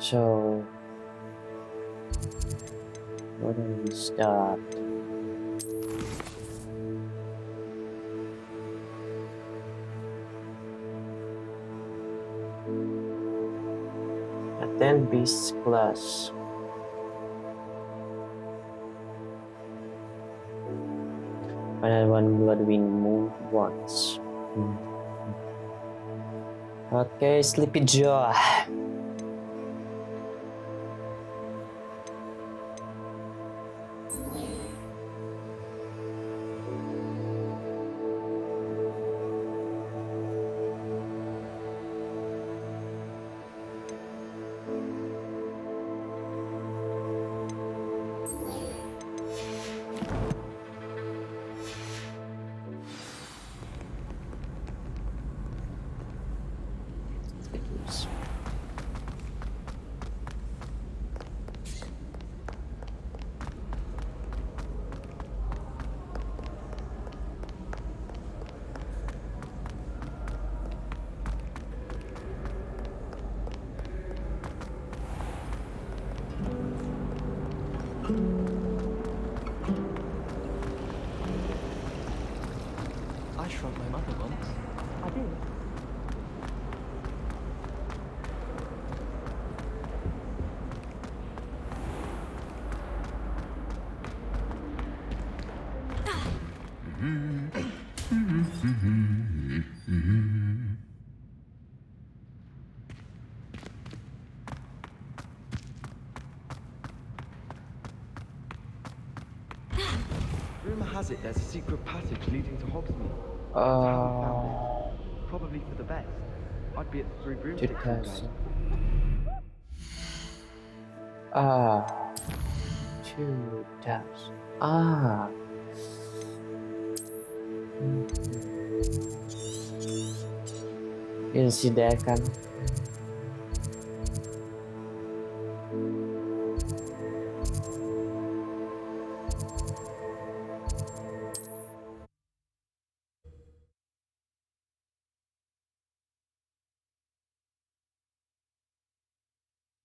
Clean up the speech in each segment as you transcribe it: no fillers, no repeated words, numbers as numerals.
So where do we start? Attend Beast class. Final one Bloodwind move once. Okay, Sleepy Jaw. I shrugged my mother once. I did. Rumor has it there's a secret passage leading to Hogsmeade. I haven't found it. Probably for the best. I'd be at the Three Broomsticks all day. Ah, 2 taps. Ah. Didn't see that kan.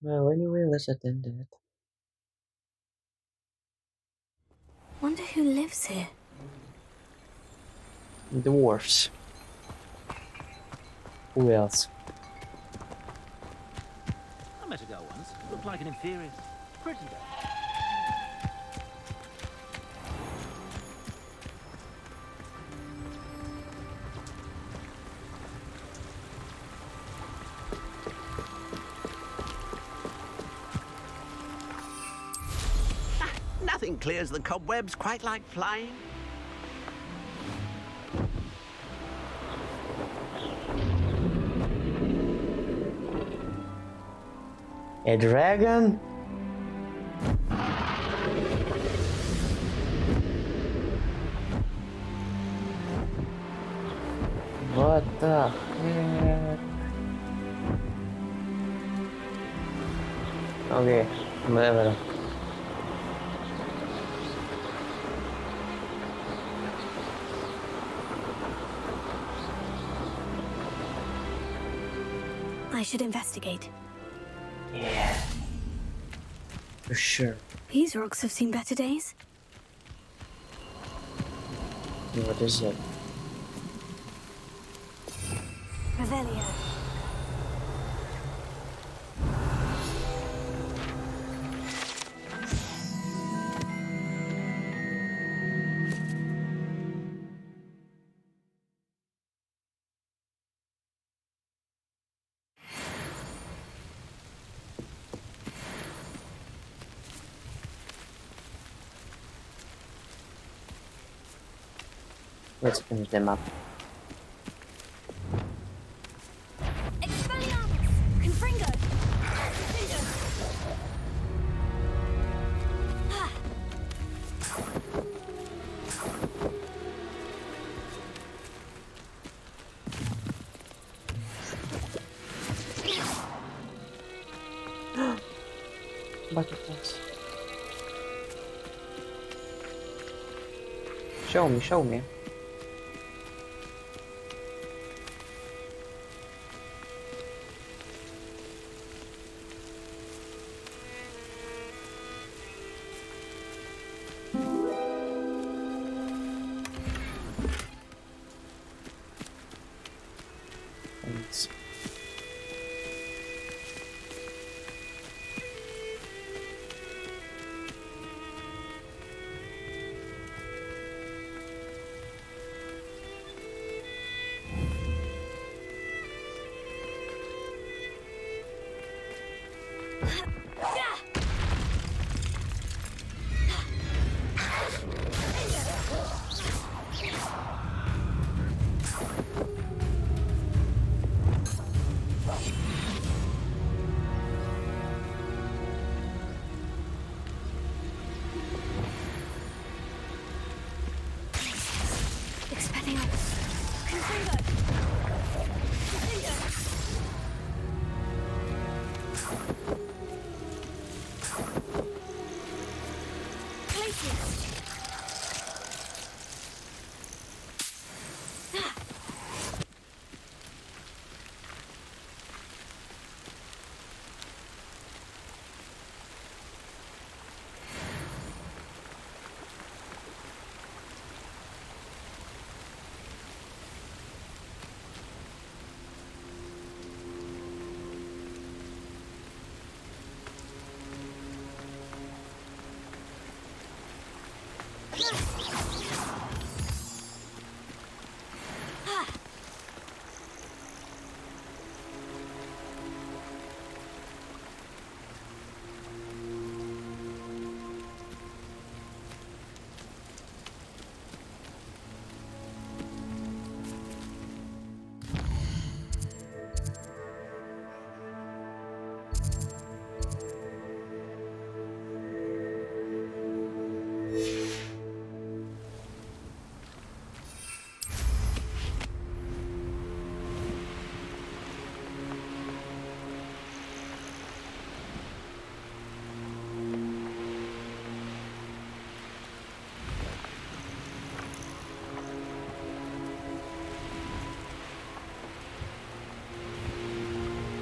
Well, anyway, let's attend that. Wonder who lives here. Dwarfs. Who else? I met a girl once. Looked like an inferior. Pretty girl. Nothing clears the cobwebs quite like flying. A dragon? What the heck? Okay, whatever. I should investigate. Yeah. For sure. These rocks have seen better days. What is it? Revelio. Let's finish them up. Expelliarmus! Confringo! Butterflies. Show me, show me.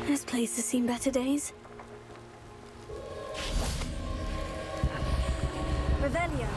This place has seen better days. Revelio.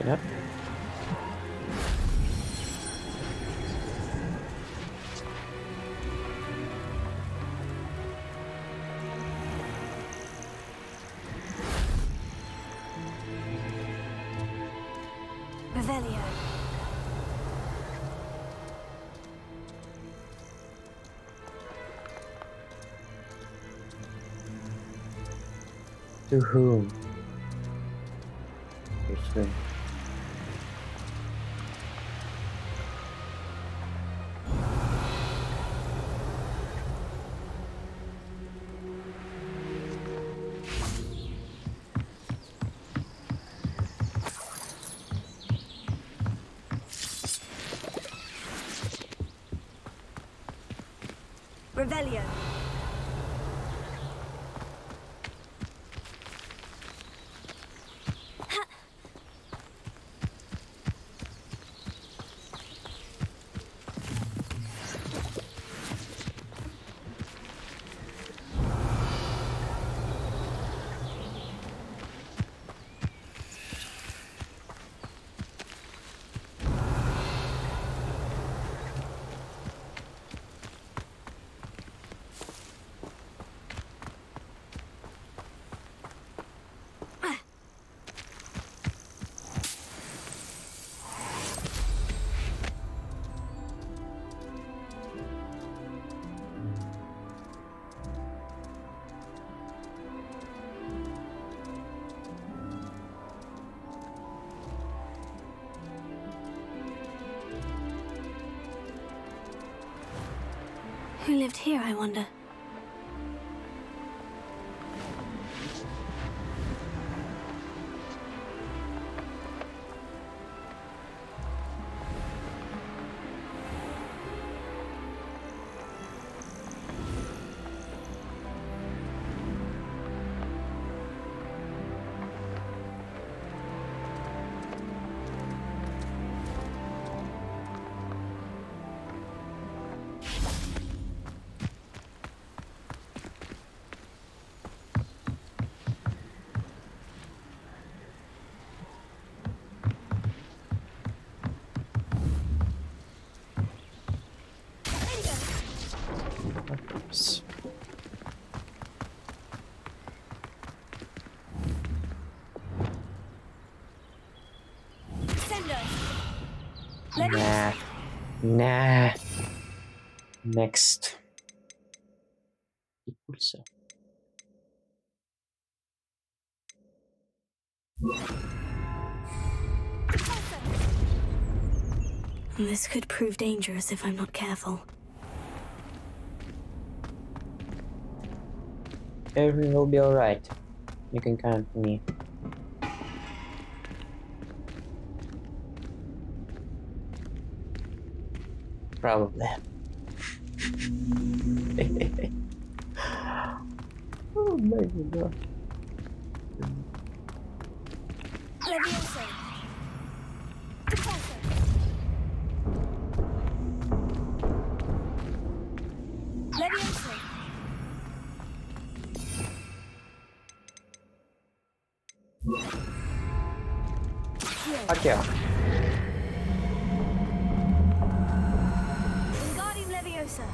Yep. Revelio. To whom? Interesting. Revelio. Who lived here, I wonder? Oops. Nah. Nah. Next. Impulso. This could prove dangerous if I'm not careful. Everything will be alright. You can count on me. Probably. Oh my god. Levioso. Deposit. Levioso. Okay. Wingardium Leviosa.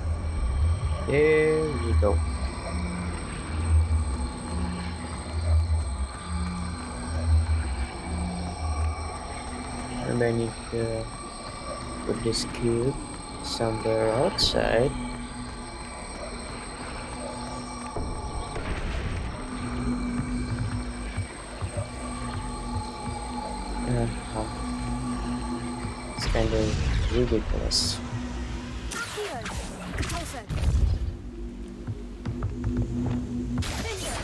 Here we go. And I need to put this cube somewhere outside. It's kind of ridiculous. Accio. Repulso. Vinyo.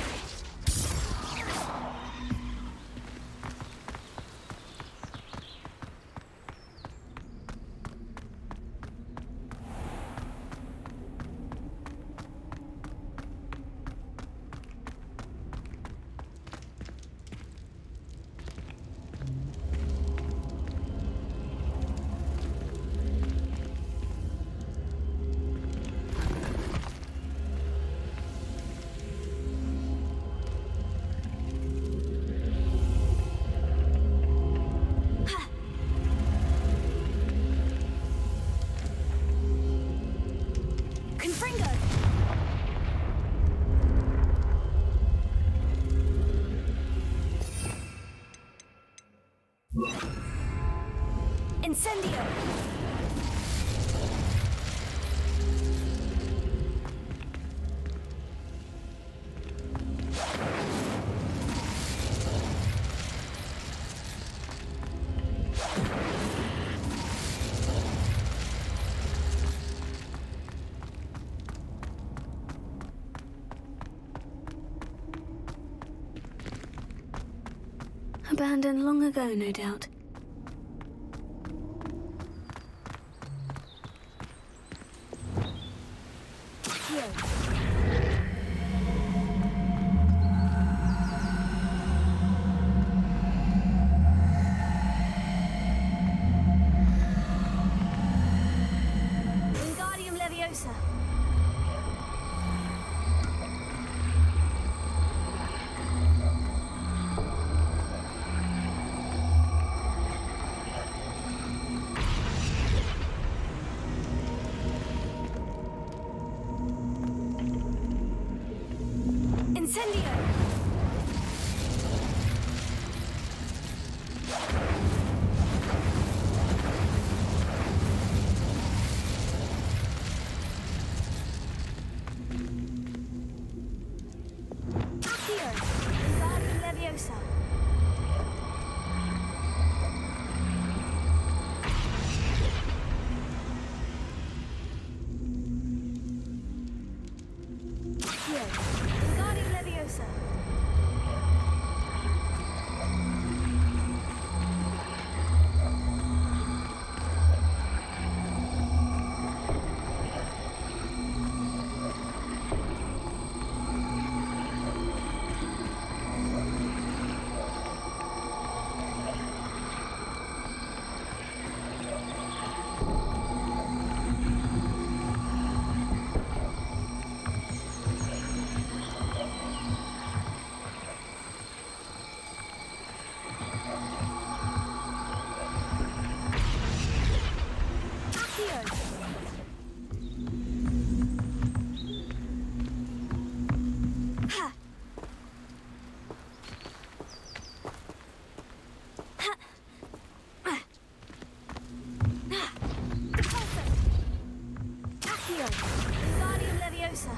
Confringo. Incendio. Abandoned long ago, no doubt. Wingardium Leviosa. Incendio. Accio. Wingardium Leviosa. Accio. Wingardium Leviosa. Accio! Wingardium Leviosa!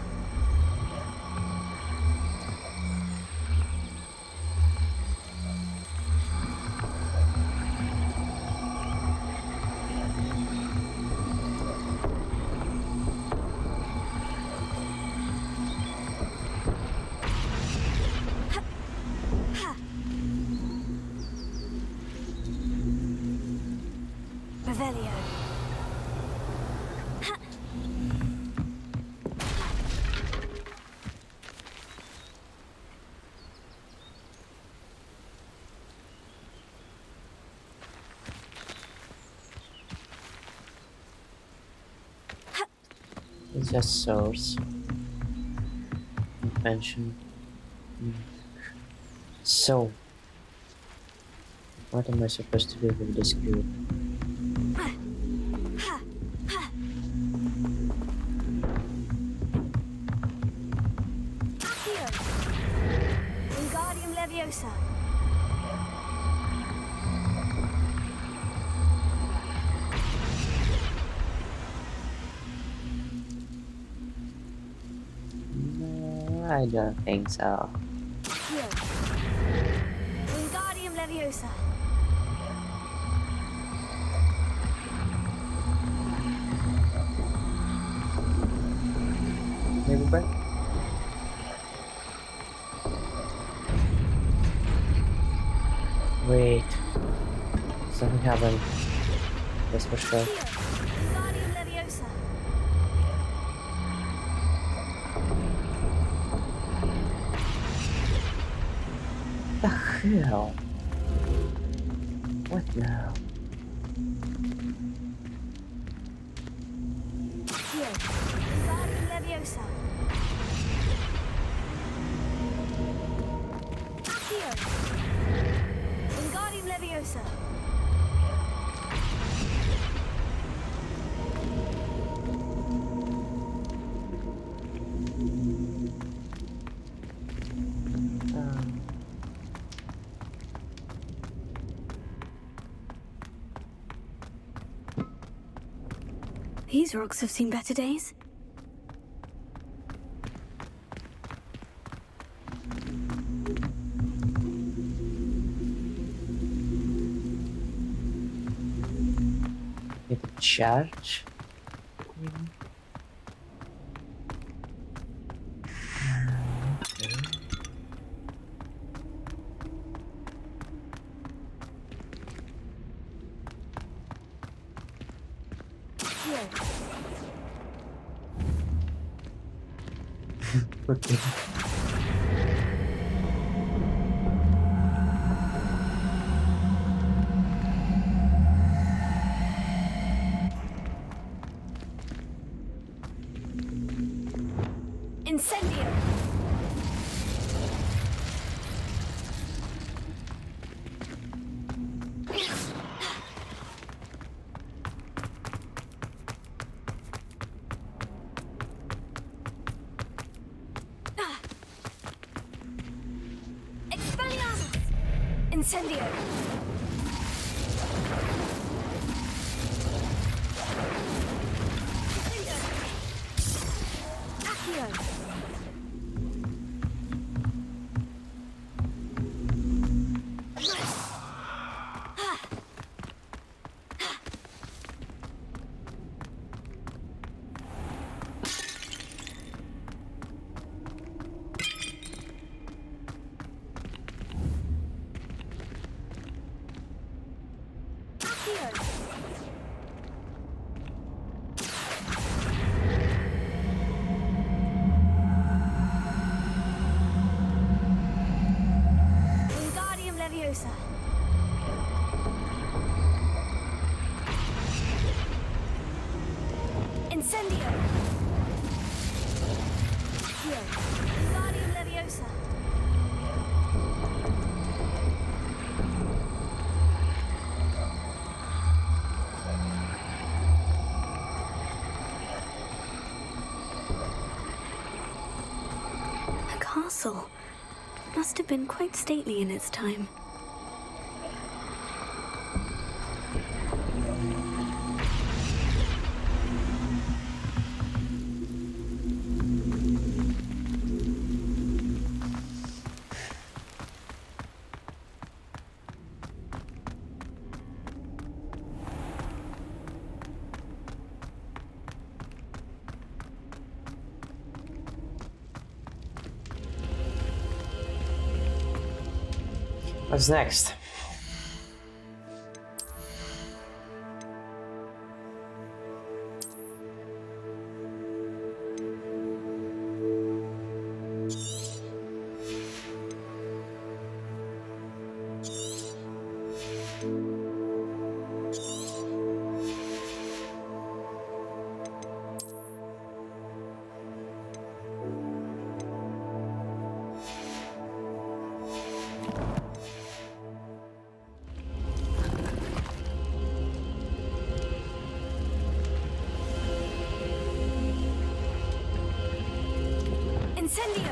Revelio. It's just source. Mention. So, what am I supposed to do with this cube? Accio! Wingardium Leviosa! No, I don't think so. Accio! Wingardium Leviosa! Maybe back? Wait. Something happened. That's for sure. Accio! Wingardium Leviosa! The hell? What now? Accio! Wingardium Leviosa! Accio! Wingardium Leviosa! These rocks have seen better days. Hit a charge? Maybe? Okay. Accio! Okay. Incendio! Expelliarmus! Incendio! Accio! Accio! Wingardium Leviosa! Incendio! Accio! Wingardium Leviosa! A castle. Must have been quite stately in its time. What's next? Incendio!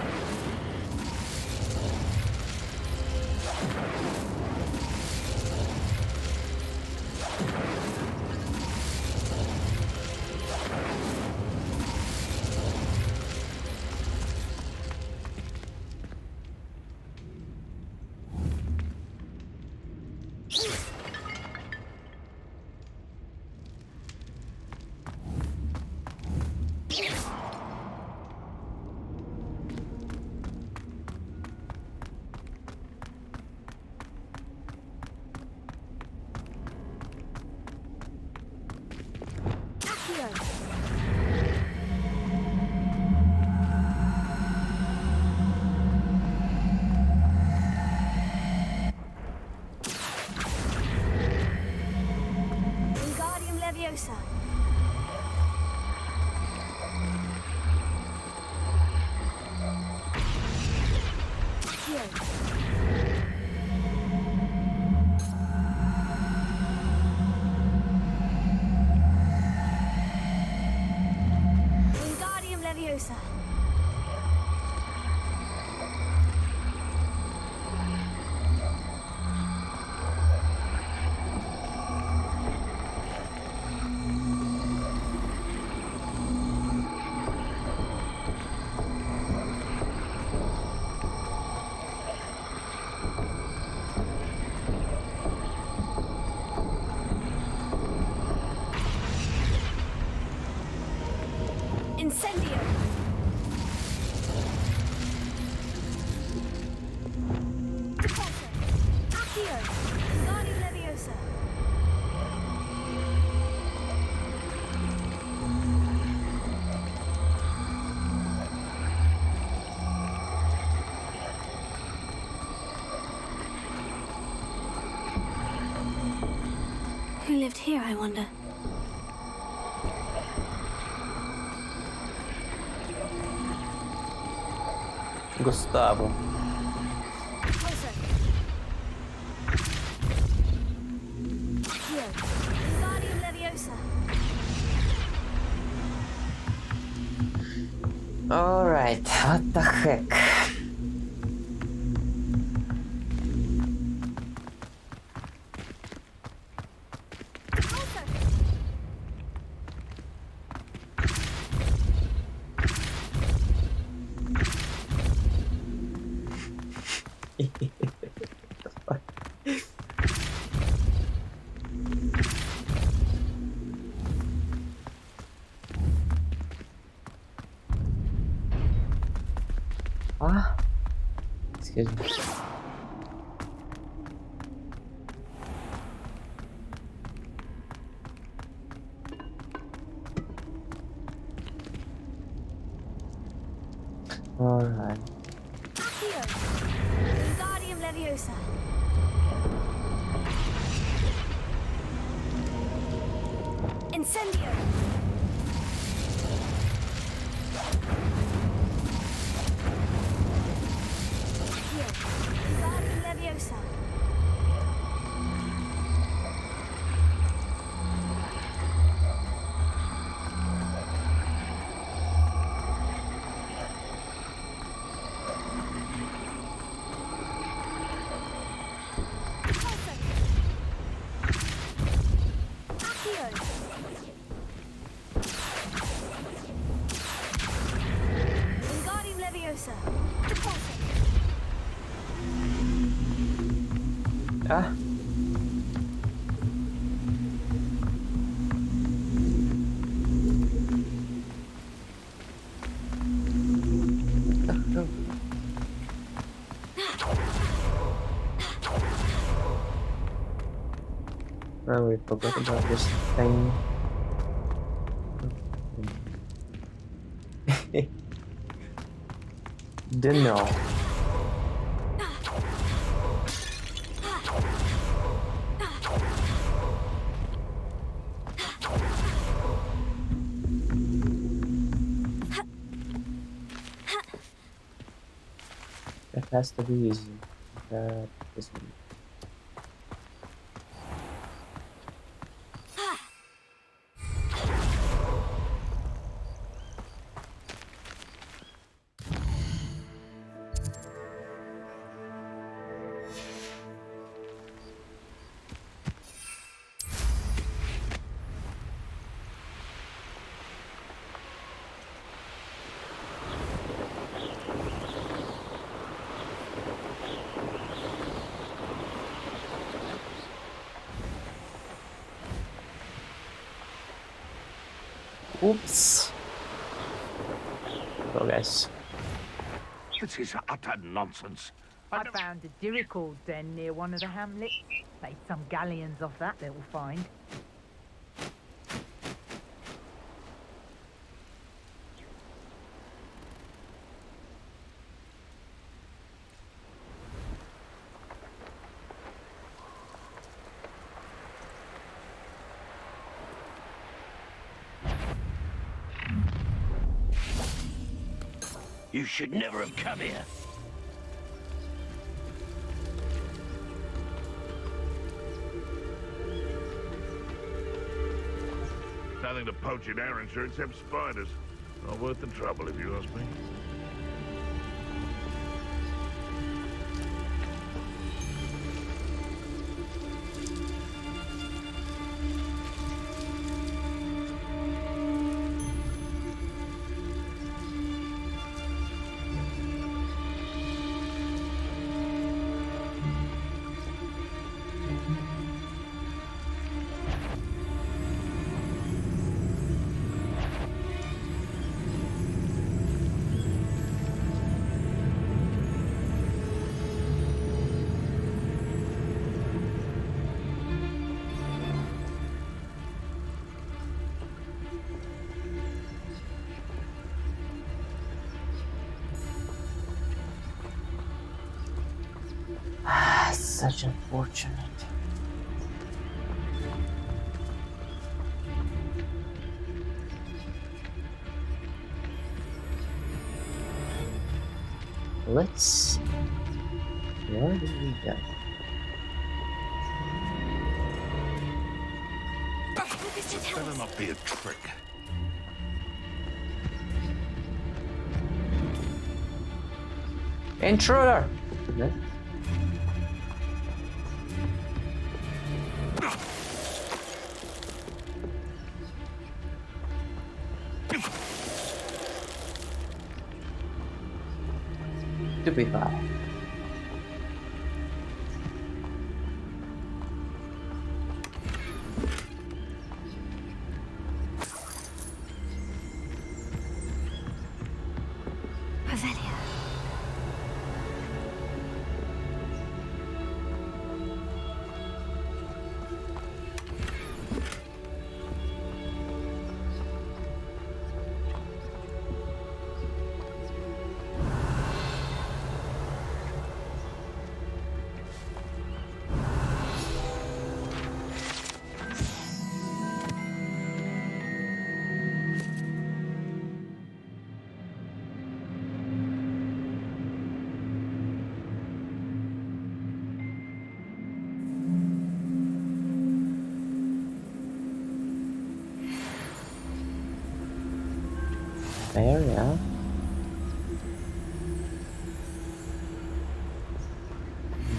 Wingardium Leviosa. Wingardium Leviosa. Incendio! Deposso! Accio! Wingardium Leviosa! Who lived here, I wonder? Gustavo. Deposso! Accio! Wingardium Leviosa! Alright, what the heck? Deposso! Ah, excuse me. Alright. Accio! Wingardium Leviosa! Incendio! Accio! Wingardium Leviosa! Deposso! Accio! Wingardium Leviosa! Deposso! Ah. Oh, we forgot about this thing. Didn't know. That has to be easy. That isn't. Oops. Go, guys. This is utter nonsense. I found a dirical den near one of the hamlets. Made some galleons off that little find. You should never have come here. Nothing to poach in Arrowshire except spiders. Not worth the trouble, if you ask me. Such unfortunate. Let's. Where did we go? Better not be a trick. Intruder! Okay. To be fair. Revelia. There, yeah.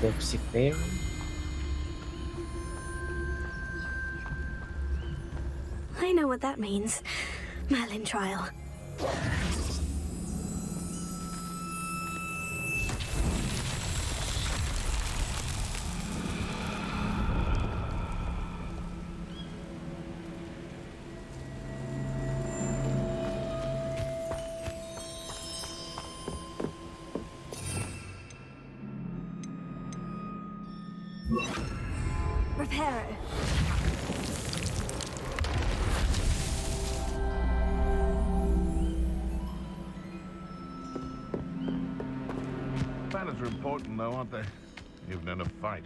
Dexy Fairy. I know what that means. Merlin trial. Reparo. are important, though, aren't they? Even in a fight.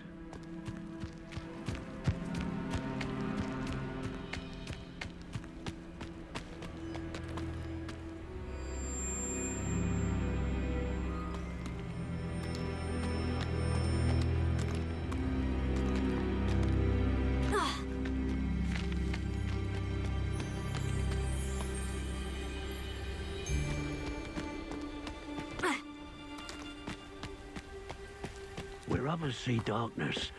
Where others see darkness,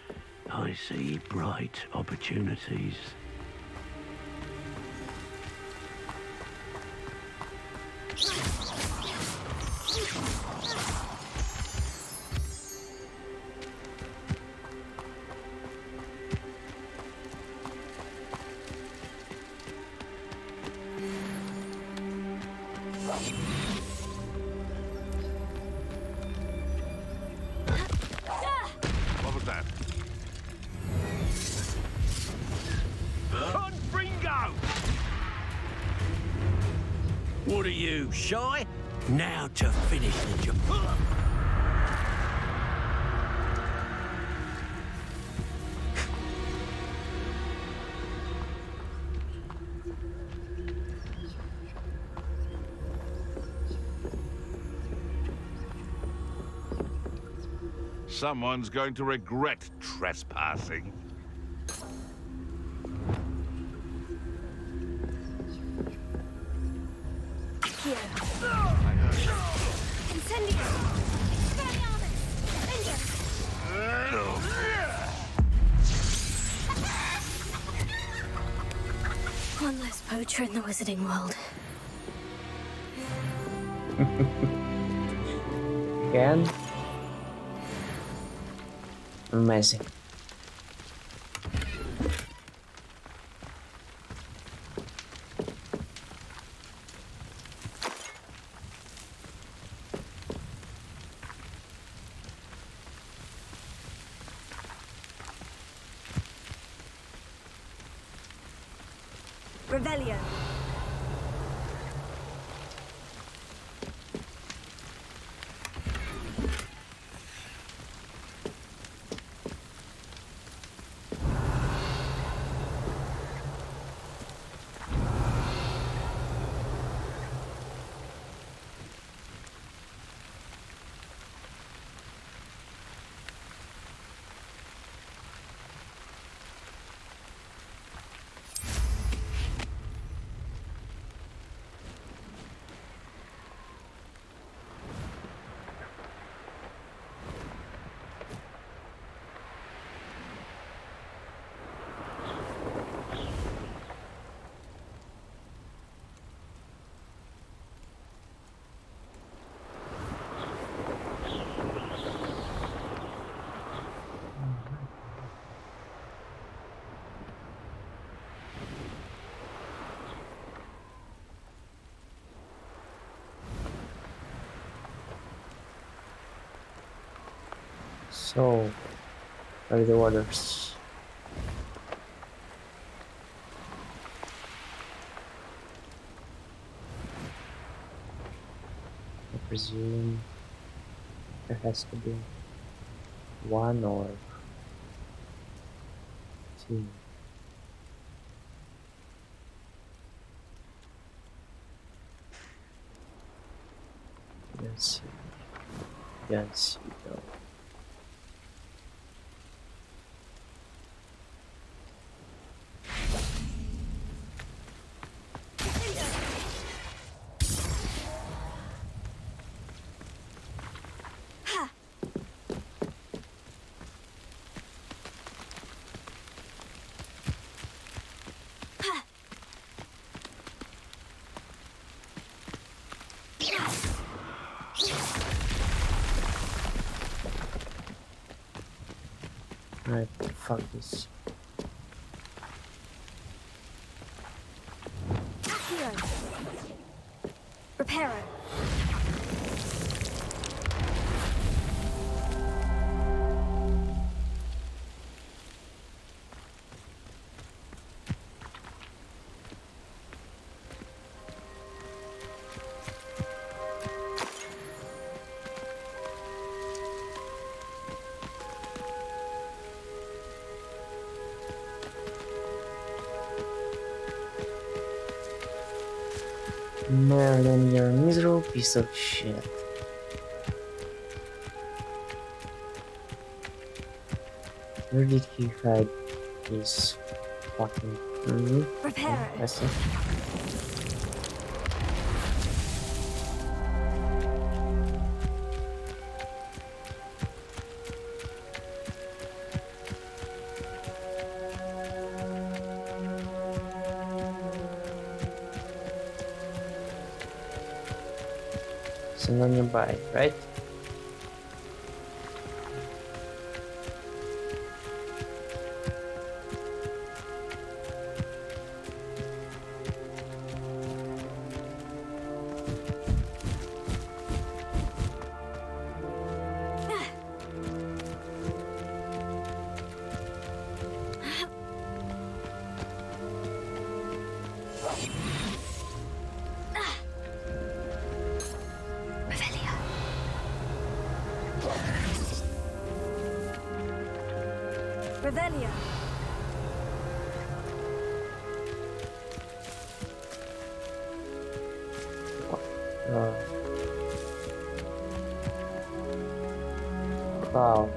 I see bright opportunities. What was that? Confringo! What are you, shy? Now to finish the job. Someone's going to regret trespassing. Here. Incendio! Expelliarmus! One less poacher in the wizarding world. Again. Amazing. Revelio. So, what are the orders? I presume there has to be one or two. Yes, yes, you go. Alright, fuck this. Accio. Reparo. Merlin, you're a miserable piece of shit. Where did he hide his fucking... Prepare I see. So now nearby, right? Revelia. Wow.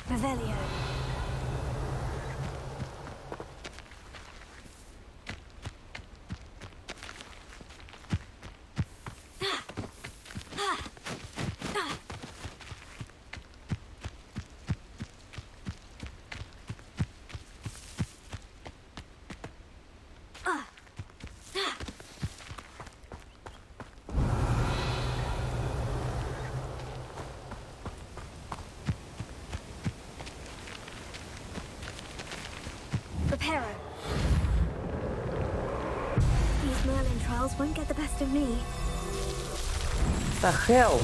Revelio. Reparo. These Merlin trials won't get the best of me. The hell?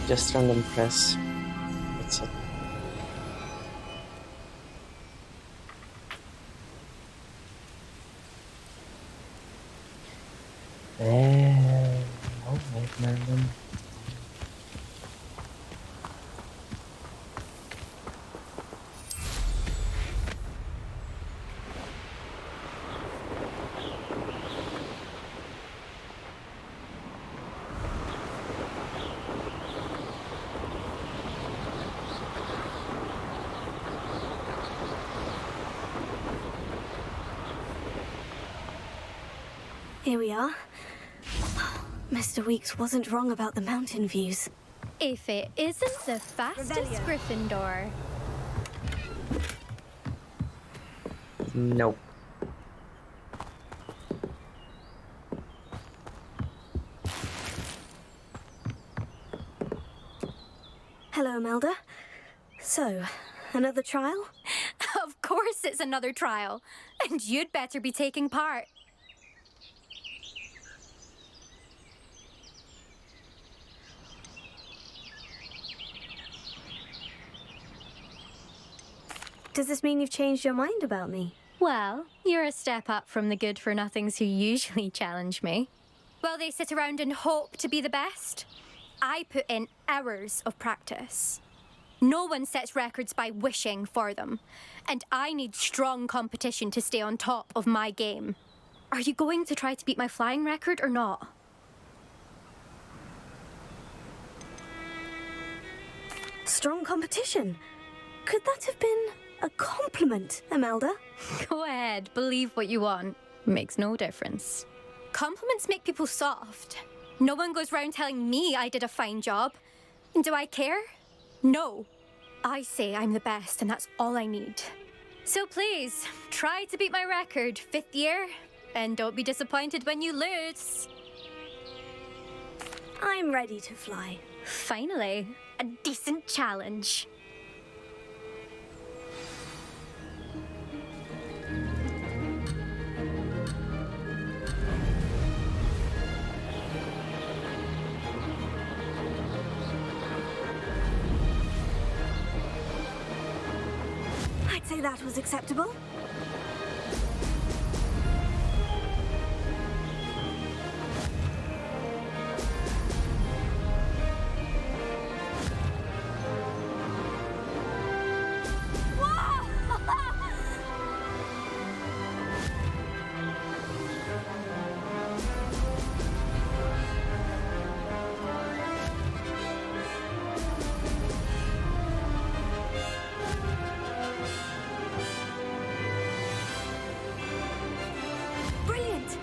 Just random press. That's it. Alright, Merlin. Here we are. Mr. Weeks wasn't wrong about the mountain views. If it isn't the fastest Revelio. Gryffindor. Nope. Hello, Imelda. So, another trial? Of course it's another trial. And you'd better be taking part. Does this mean you've changed your mind about me? Well, you're a step up from the good-for-nothings who usually challenge me. While they sit around and hope to be the best, I put in hours of practice. No one sets records by wishing for them, and I need strong competition to stay on top of my game. Are you going to try to beat my flying record or not? Strong competition? Could that have been a compliment, Imelda? Go ahead, believe what you want. Makes no difference. Compliments make people soft. No one goes round telling me I did a fine job. And do I care? No. I say I'm the best, and that's all I need. So please, try to beat my record, 5th year. And don't be disappointed when you lose. I'm ready to fly. Finally, a decent challenge. I'd say that was acceptable. Brilliant!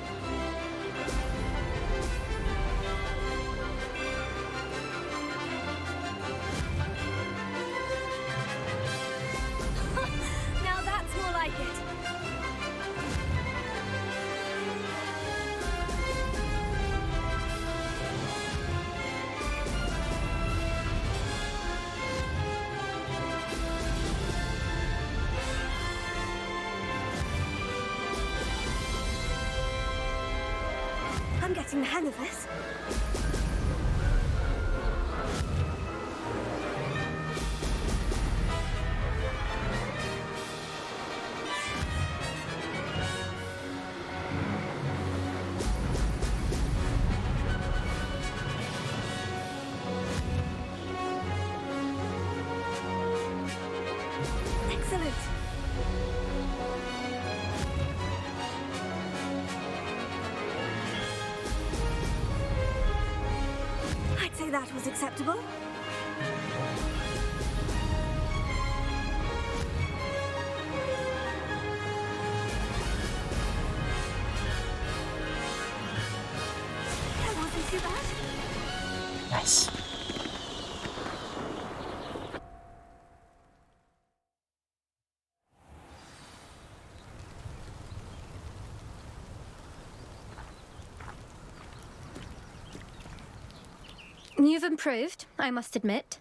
Now that's more like it. I'm getting the hang of this. Excellent. I'd say that was acceptable. That wasn't too bad. Nice. You've improved, I must admit.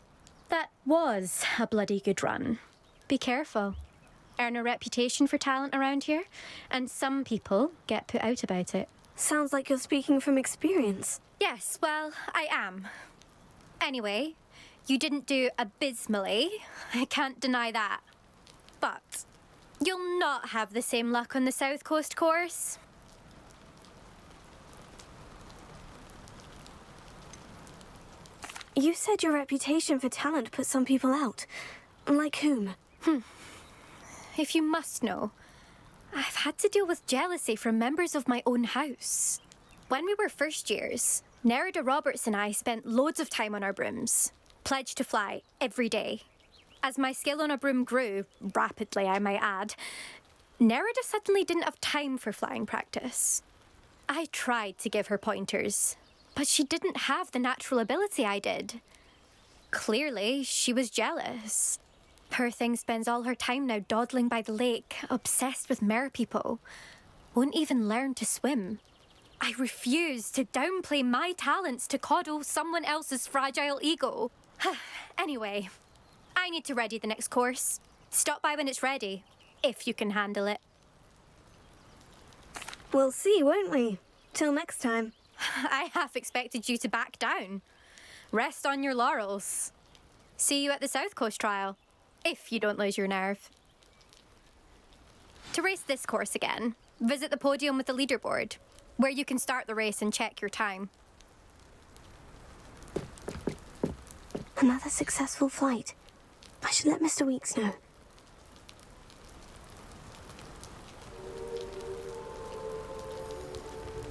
That was a bloody good run. Be careful. Earn a reputation for talent around here, and some people get put out about it. Sounds like you're speaking from experience. Yes, well, I am. Anyway, you didn't do abysmally. I can't deny that. But you'll not have the same luck on the South Coast course. You said your reputation for talent put some people out. Like whom? If you must know, I've had to deal with jealousy from members of my own house. When we were first years, Nerida Roberts and I spent loads of time on our brooms, pledged to fly every day. As my skill on a broom grew, rapidly I might add, Nerida suddenly didn't have time for flying practice. I tried to give her pointers, but she didn't have the natural ability I did. Clearly, she was jealous. Poor thing spends all her time now dawdling by the lake, obsessed with merpeople. Won't even learn to swim. I refuse to downplay my talents to coddle someone else's fragile ego. Anyway, I need to ready the next course. Stop by when it's ready, if you can handle it. We'll see, won't we? Till next time. I half expected you to back down. Rest on your laurels. See you at the South Coast trial, if you don't lose your nerve. To race this course again, visit the podium with the leaderboard, where you can start the race and check your time. Another successful flight. I should let Mr. Weeks know.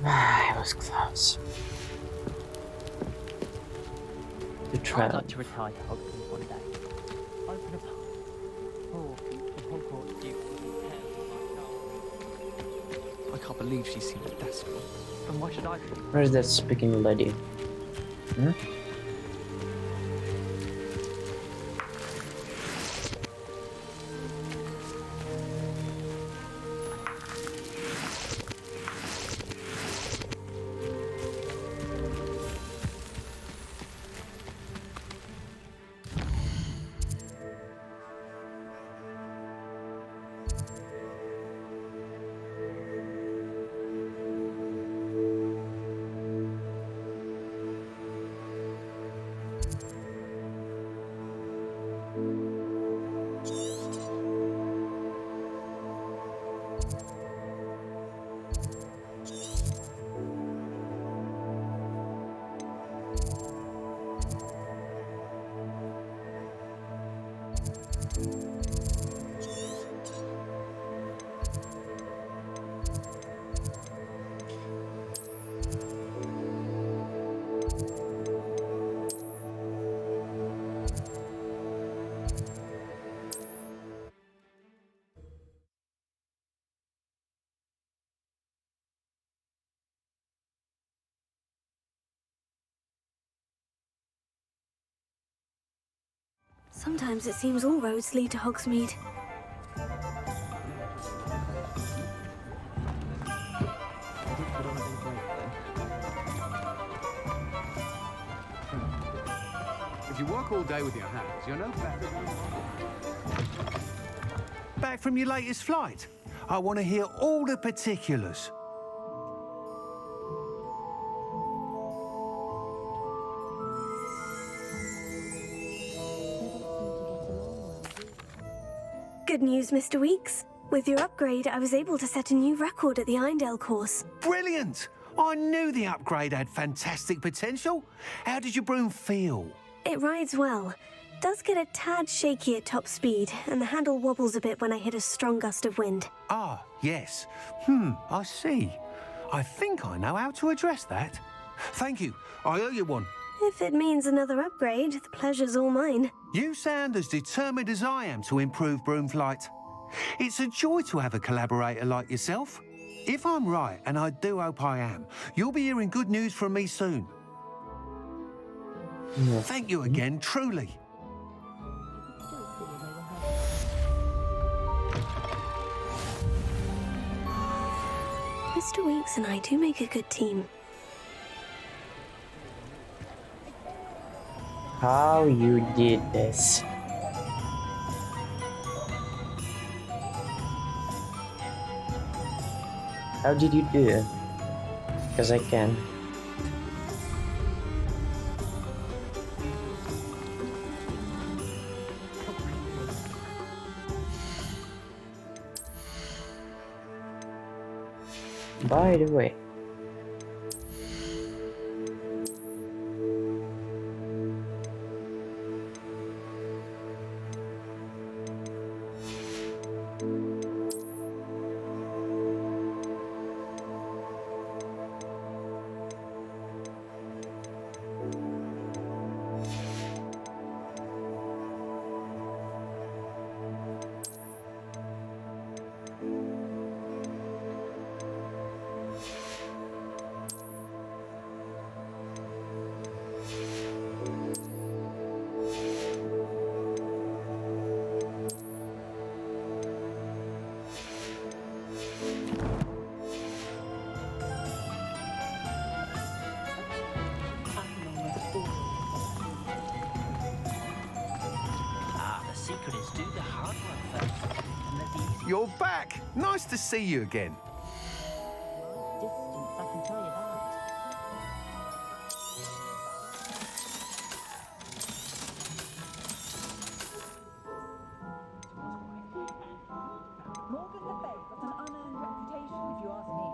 It was close. The I'd trial. like to retire to Hogwarts one day. Open a pub. For future Hogwarts students who I can't believe she seemed desperate. And why should I be? Where's that speaking lady? Hmm? Sometimes it seems all roads lead to Hogsmeade. If you work all day with your hands, you're no better. Back from your latest flight? I want to hear all the particulars. Good news, Mr. Weeks. With your upgrade, I was able to set a new record at the Irondale course. Brilliant! I knew the upgrade had fantastic potential. How did your broom feel? It rides well. Does get a tad shaky at top speed, and the handle wobbles a bit when I hit a strong gust of wind. Ah, yes. I see. I think I know how to address that. Thank you. I owe you one. If it means another upgrade, the pleasure's all mine. You sound as determined as I am to improve broom flight. It's a joy to have a collaborator like yourself. If I'm right, and I do hope I am, you'll be hearing good news from me soon. Thank you again, truly. Mr. Weeks and I do make a good team. How you did this? How did you do it? Because I can. By the way, You're back! Nice to see you again. Distance, I can tell you that. Morgan Le Fay got an unearned reputation, if you ask me.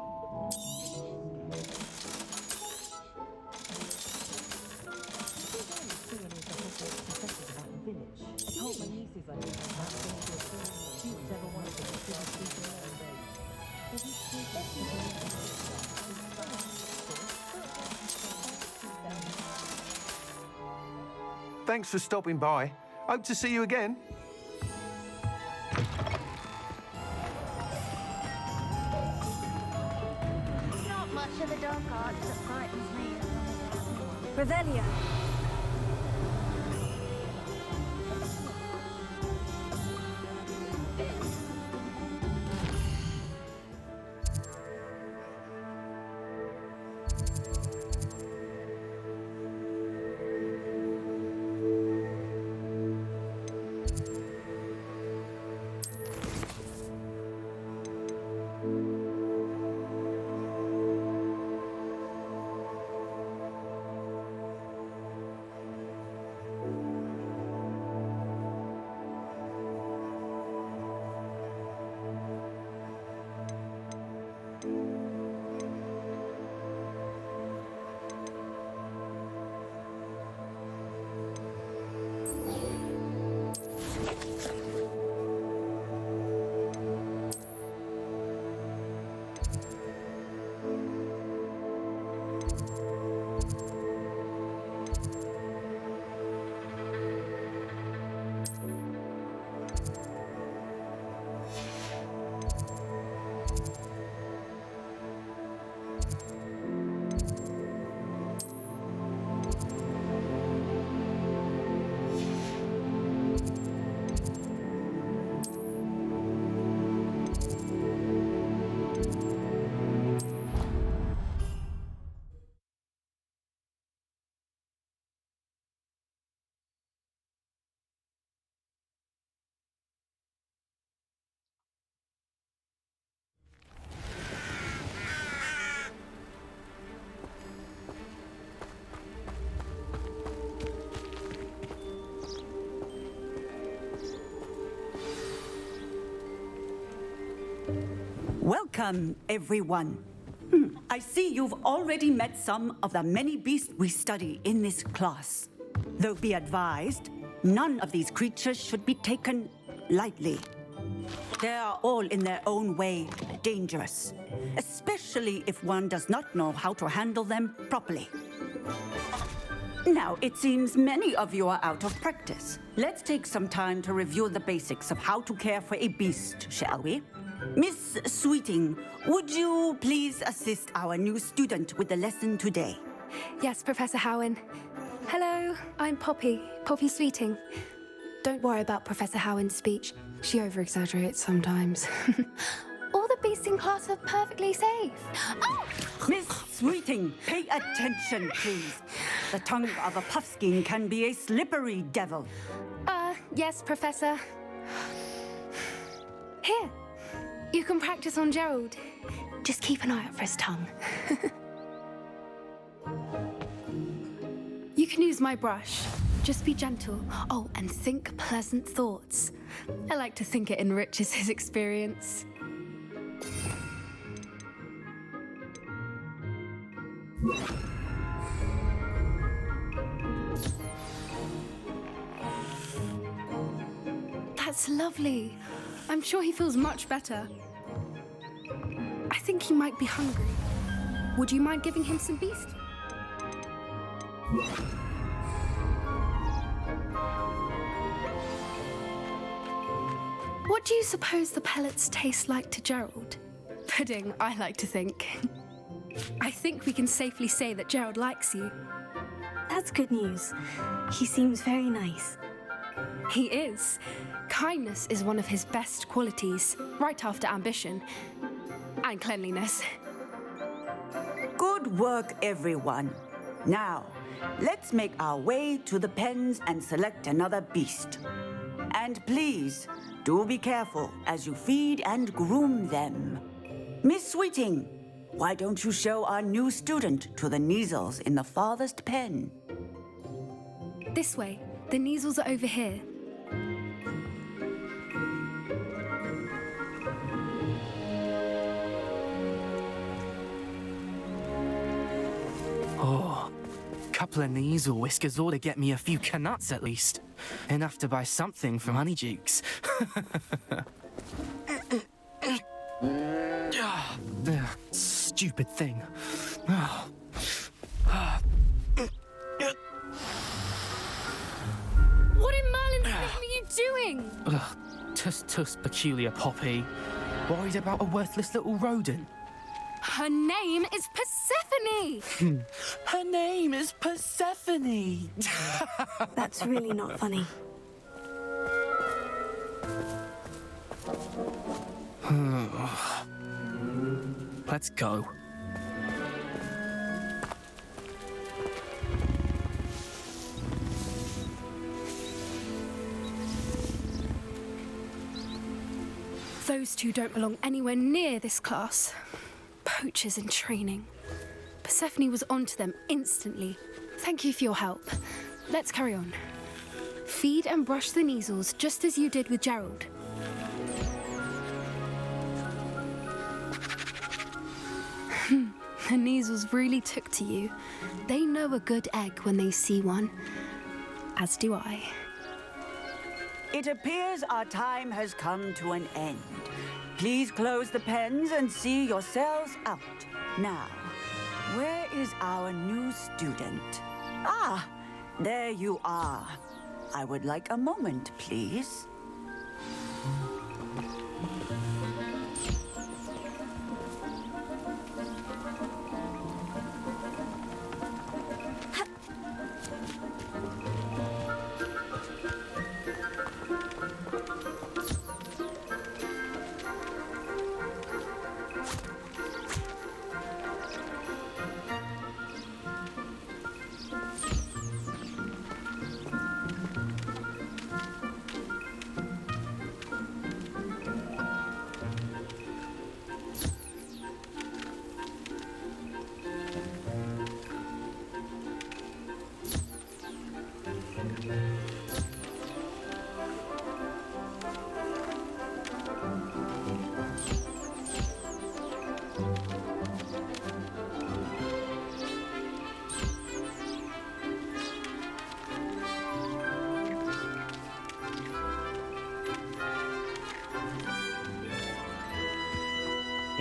Told my nieces I didn't have that thing to a school. She never wanted to be speaking all day. Thanks for stopping by. Hope to see you again. Not much of the dark arts that frightens me. Revelio. Welcome, everyone. I see you've already met some of the many beasts we study in this class. Though be advised, none of these creatures should be taken lightly. They are all in their own way dangerous, especially if one does not know how to handle them properly. Now, it seems many of you are out of practice. Let's take some time to review the basics of how to care for a beast, shall we? Miss Sweeting, would you please assist our new student with the lesson today? Yes, Professor Howen. Hello, I'm Poppy Sweeting. Don't worry about Professor Howen's speech. She over-exaggerates sometimes. All the beasts in class are perfectly safe. Oh! Miss Sweeting, pay attention, please. The tongue of a puffskein can be a slippery devil. Yes, Professor. Here, you can practice on Gerald. Just keep an eye out for his tongue. You can use my brush. Just be gentle. Oh, and think pleasant thoughts. I like to think it enriches his experience. That's lovely. I'm sure he feels much better. I think he might be hungry. Would you mind giving him some beast? What do you suppose the pellets taste like to Gerald? Pudding, I like to think. I think we can safely say that Gerald likes you. That's good news. He seems very nice. He is. Kindness is one of his best qualities, right after ambition and cleanliness. Good work, everyone. Now, let's make our way to the pens and select another beast. And please, do be careful as you feed and groom them. Miss Sweeting, why don't you show our new student to the Neasels in the farthest pen? This way. The Neasels are over here. Oh, couple of Neasel whiskers ought to get me a few canuts at least. Enough to buy something from Honeydukes. Stupid thing. What in Merlin's name are you doing? Tuss peculiar Poppy. Worried about a worthless little rodent. Her name is Persephone! Her name is Persephone! That's really not funny. Let's go. Those two don't belong anywhere near this class. Poachers in training. Persephone was onto them instantly. Thank you for your help. Let's carry on. Feed and brush the Neasels just as you did with Gerald. The Neasels really took to you. They know a good egg when they see one. As do I. It appears our time has come to an end. Please close the pens and see yourselves out. Now, where is our new student? Ah, there you are. I would like a moment, please.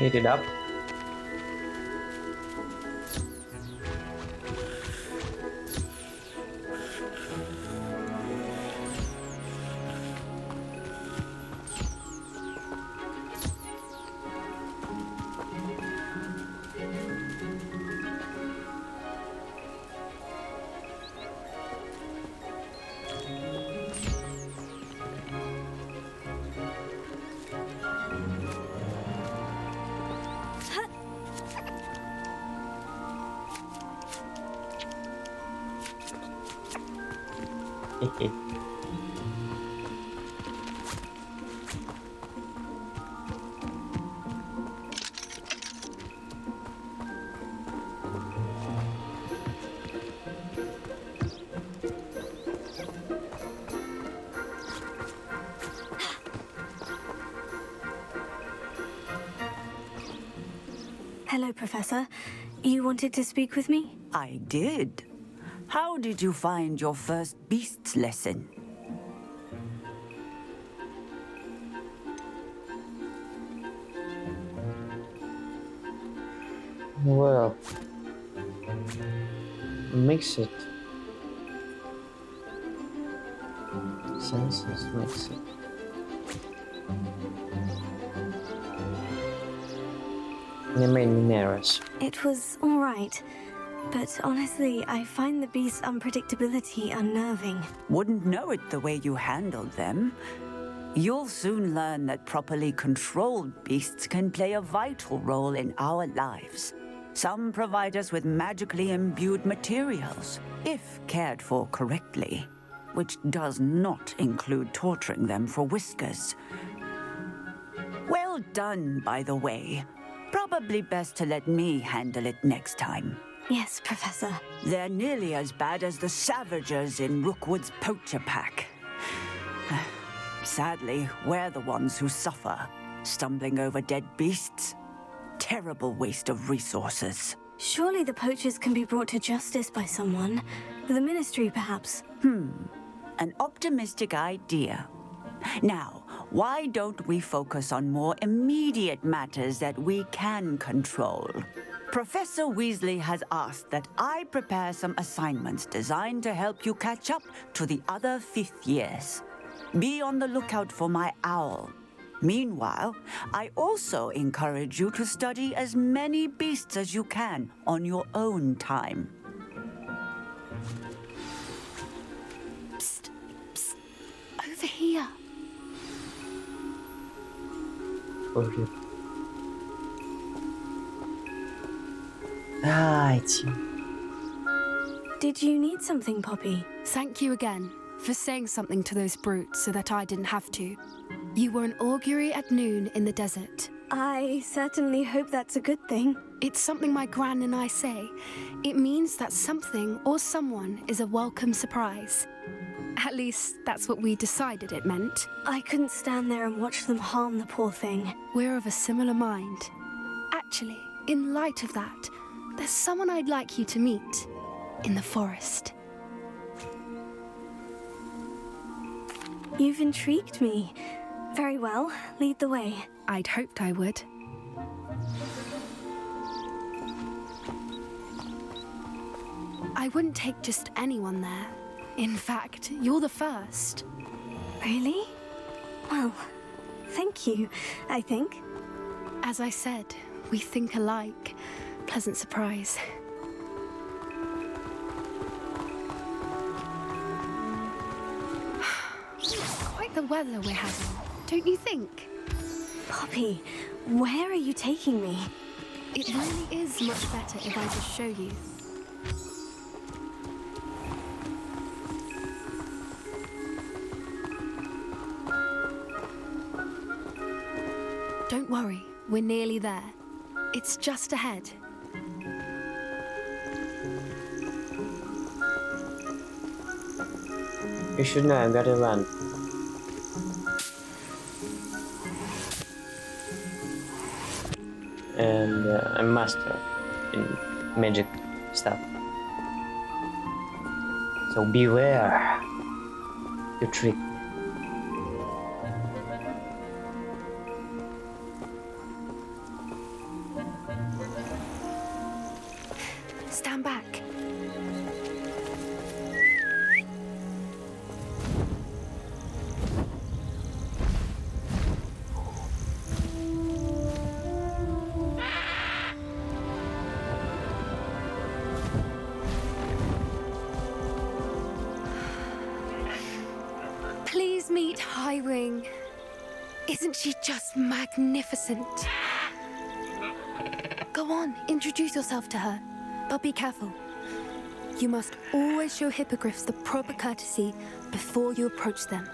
Heat it up. Hello, Professor. You wanted to speak with me? I did. How did you find your first beasts lesson? Well, mix it. Senses, mix it. They made me nervous. It was all right. But honestly, I find the beast's unpredictability unnerving. Wouldn't know it the way you handled them. You'll soon learn that properly controlled beasts can play a vital role in our lives. Some provide us with magically imbued materials, if cared for correctly, which does not include torturing them for whiskers. Well done, by the way. Probably best to let me handle it next time. Yes, Professor. They're nearly as bad as the Savagers in Rookwood's poacher pack. Sadly, we're the ones who suffer, stumbling over dead beasts. Terrible waste of resources. Surely the poachers can be brought to justice by someone. The Ministry, perhaps. An optimistic idea. Now, why don't we focus on more immediate matters that we can control? Professor Weasley has asked that I prepare some assignments designed to help you catch up to the other 5th years. Be on the lookout for my owl. Meanwhile, I also encourage you to study as many beasts as you can on your own time. Psst, psst, over here. Over here. Right. Did you need something, Poppy? Thank you again for saying something to those brutes so that I didn't have to. You were an augury at noon in the desert. I certainly hope that's a good thing. It's something my gran and I say. It means that something or someone is a welcome surprise. At least, that's what we decided it meant. I couldn't stand there and watch them harm the poor thing. We're of a similar mind. Actually, in light of that, there's someone I'd like you to meet in the forest. You've intrigued me. Very well, lead the way. I'd hoped I would. I wouldn't take just anyone there. In fact, you're the first. Really? Well, thank you, I think. As I said, we think alike. Pleasant surprise. Quite the weather we're having, don't you think? Poppy, where are you taking me? It really is much better if I just show you. Don't worry, we're nearly there. It's just ahead. You should know, I gotta run. And I'm master in magic stuff. So beware. You trick. back. Please meet Highwing. Isn't she just magnificent? Go on, introduce yourself to her, but be careful. You must always show hippogriffs the proper courtesy before you approach them.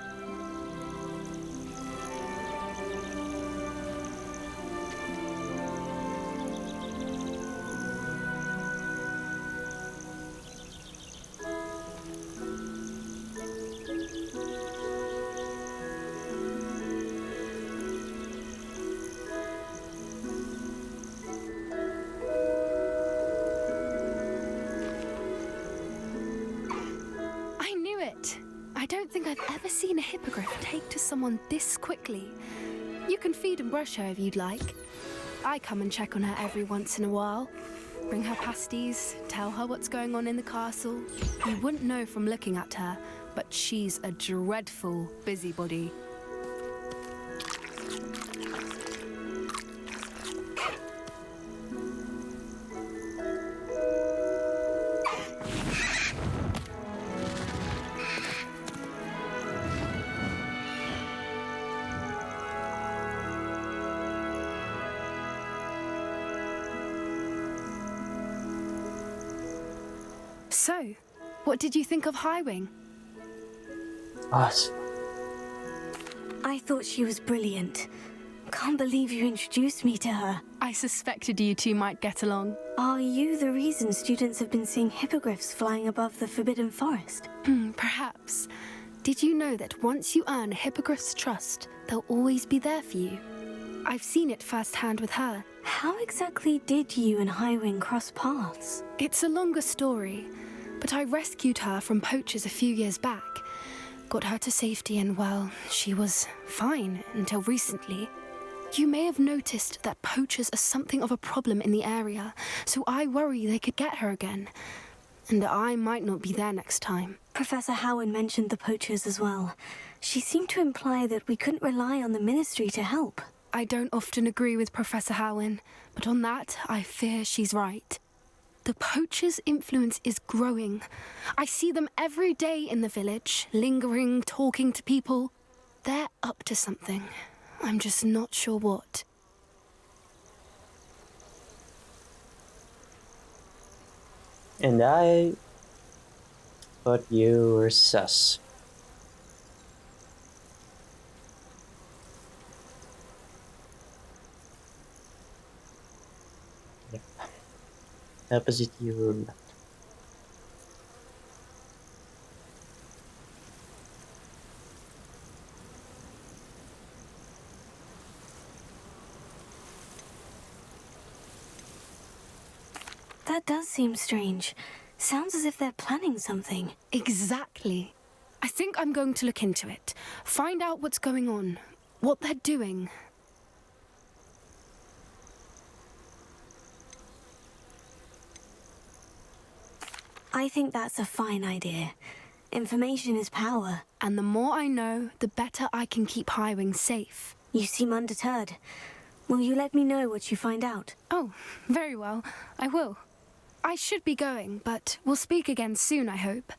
I don't think I've ever seen a hippogriff take to someone this quickly. You can feed and brush her if you'd like. I come and check on her every once in a while. Bring her pasties, tell her what's going on in the castle. You wouldn't know from looking at her, but she's a dreadful busybody. So, what did you think of Highwing? Awesome. I thought she was brilliant. Can't believe you introduced me to her. I suspected you two might get along. Are you the reason students have been seeing hippogriffs flying above the Forbidden Forest? Perhaps. Did you know that once you earn a hippogriff's trust, they'll always be there for you? I've seen it firsthand with her. How exactly did you and Highwing cross paths? It's a longer story, but I rescued her from poachers a few years back. Got her to safety and, well, she was fine until recently. You may have noticed that poachers are something of a problem in the area, so I worry they could get her again. And I might not be there next time. Professor Howard mentioned the poachers as well. She seemed to imply that we couldn't rely on the Ministry to help. I don't often agree with Professor Howin, but on that, I fear she's right. The poachers' influence is growing. I see them every day in the village, lingering, talking to people. They're up to something. I'm just not sure what. And I thought you were sus. Yep. Opposite you were not. That does seem strange. Sounds as if they're planning something. Exactly. I think I'm going to look into it. Find out what's going on. What they're doing. I think that's a fine idea. Information is power. And the more I know, the better I can keep Highwing safe. You seem undeterred. Will you let me know what you find out? Oh, very well. I will. I should be going, but we'll speak again soon, I hope.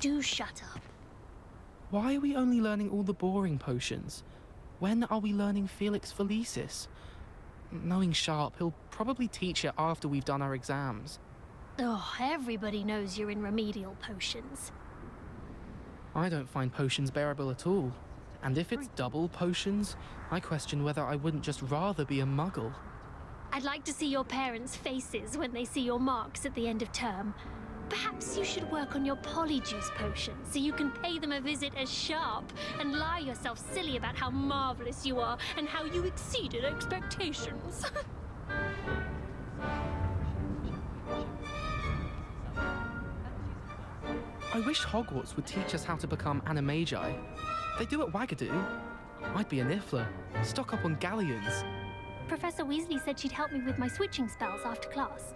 Do shut up. Why are we only learning all the boring potions? When are we learning Felix Felicis? Knowing Sharp, he'll probably teach it after we've done our exams. Oh, everybody knows you're in remedial potions. I don't find potions bearable at all. And if it's double potions, I question whether I wouldn't just rather be a muggle. I'd like to see your parents' faces when they see your marks at the end of term. Perhaps you should work on your polyjuice potion so you can pay them a visit as Sharp and lie yourself silly about how marvelous you are and how you exceeded expectations. I wish Hogwarts would teach us how to become animagi. They do at Wagadoo. I'd be a Niffler, stock up on galleons. Professor Weasley said she'd help me with my switching spells after class.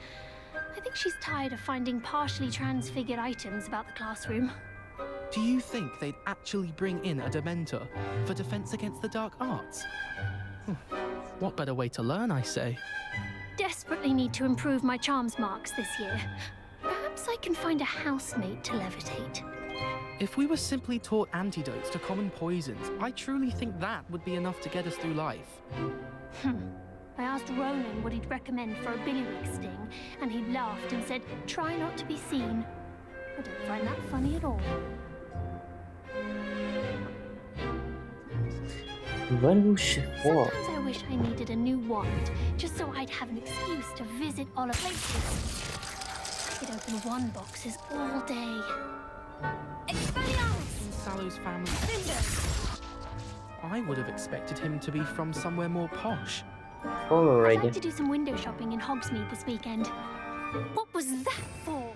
I think she's tired of finding partially transfigured items about the classroom. Do you think they'd actually bring in a Dementor for defense against the dark arts? What better way to learn, I say? Desperately need to improve my charms marks this year. Perhaps I can find a housemate to levitate. If we were simply taught antidotes to common poisons, I truly think that would be enough to get us through life. I asked Ronan what he'd recommend for a billywig sting, and he laughed and said, try not to be seen. I don't find that funny at all. Sometimes I wish I needed a new wand, just so I'd have an excuse to visit all the places. I could open wand boxes all day. Expelliarmus! Sallow's family. I would have expected him to be from somewhere more posh. I'd like to do some window shopping in Hogsmeade this weekend. What was that for?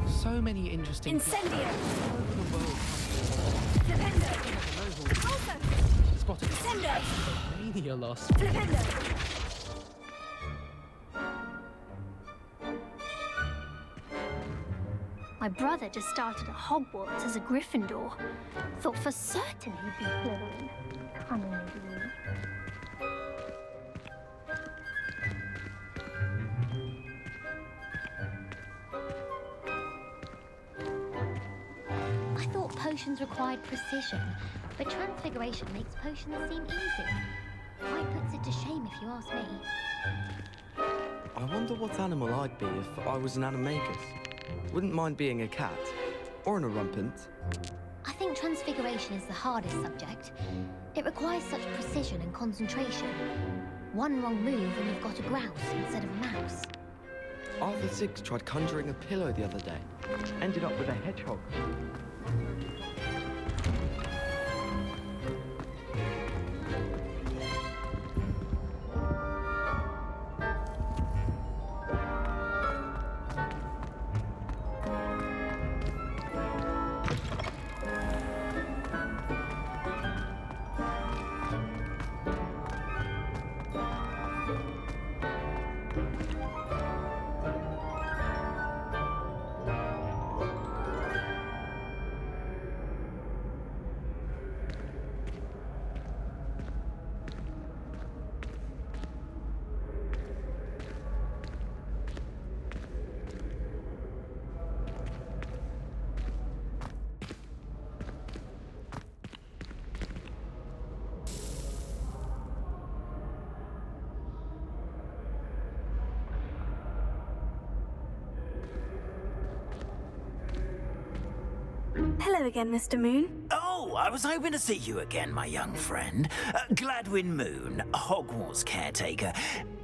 So many interesting... Incendio! Spotted. Incendio! Mania lost. Flipendo! My brother just started at Hogwarts as a Gryffindor. Thought for certain he'd be Slytherin. Cunning idiot. I thought potions required precision, but transfiguration makes potions seem easy. Quite puts it to shame if you ask me. I wonder what animal I'd be if I was an animagus. Wouldn't mind being a cat, or an orumpent. I think transfiguration is the hardest subject. It requires such precision and concentration. One wrong move and you've got a grouse instead of a mouse. Arthur Six tried conjuring a pillow the other day. Ended up with a hedgehog. Hello again, Mr. Moon. Oh, I was hoping to see you again, my young friend. Gladwin Moon, Hogwarts caretaker,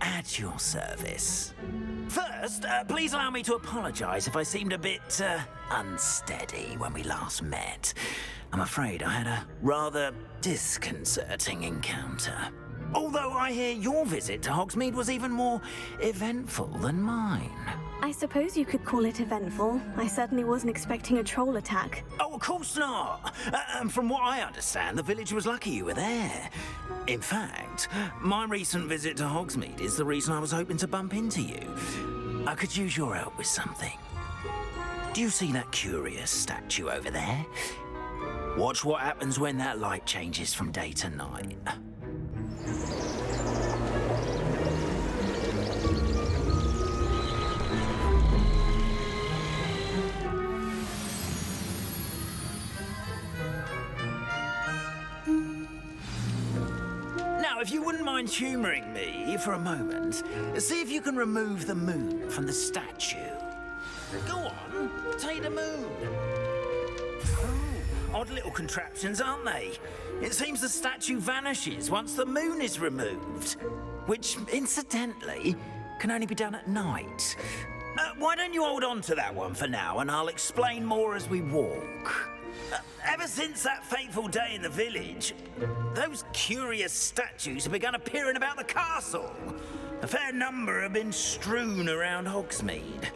at your service. First, please allow me to apologize if I seemed a bit unsteady when we last met. I'm afraid I had a rather disconcerting encounter. Although I hear your visit to Hogsmeade was even more eventful than mine. I suppose you could call it eventful. I certainly wasn't expecting a troll attack. Oh, of course not. From what I understand, the village was lucky you were there. In fact, my recent visit to Hogsmeade is the reason I was hoping to bump into you. I could use your help with something. do you see that curious statue over there? Watch what happens when that light changes from day to night. Now, if you wouldn't mind humouring me for a moment, see if you can remove the moon from the statue. Go on, take the moon. Oh, odd little contraptions, aren't they? It seems the statue vanishes once the moon is removed, which, incidentally, can only be done at night. Why don't you hold on to that one for now, and I'll explain more as we walk. Ever since that fateful day in the village, those curious statues have begun appearing about the castle. A fair number have been strewn around Hogsmeade.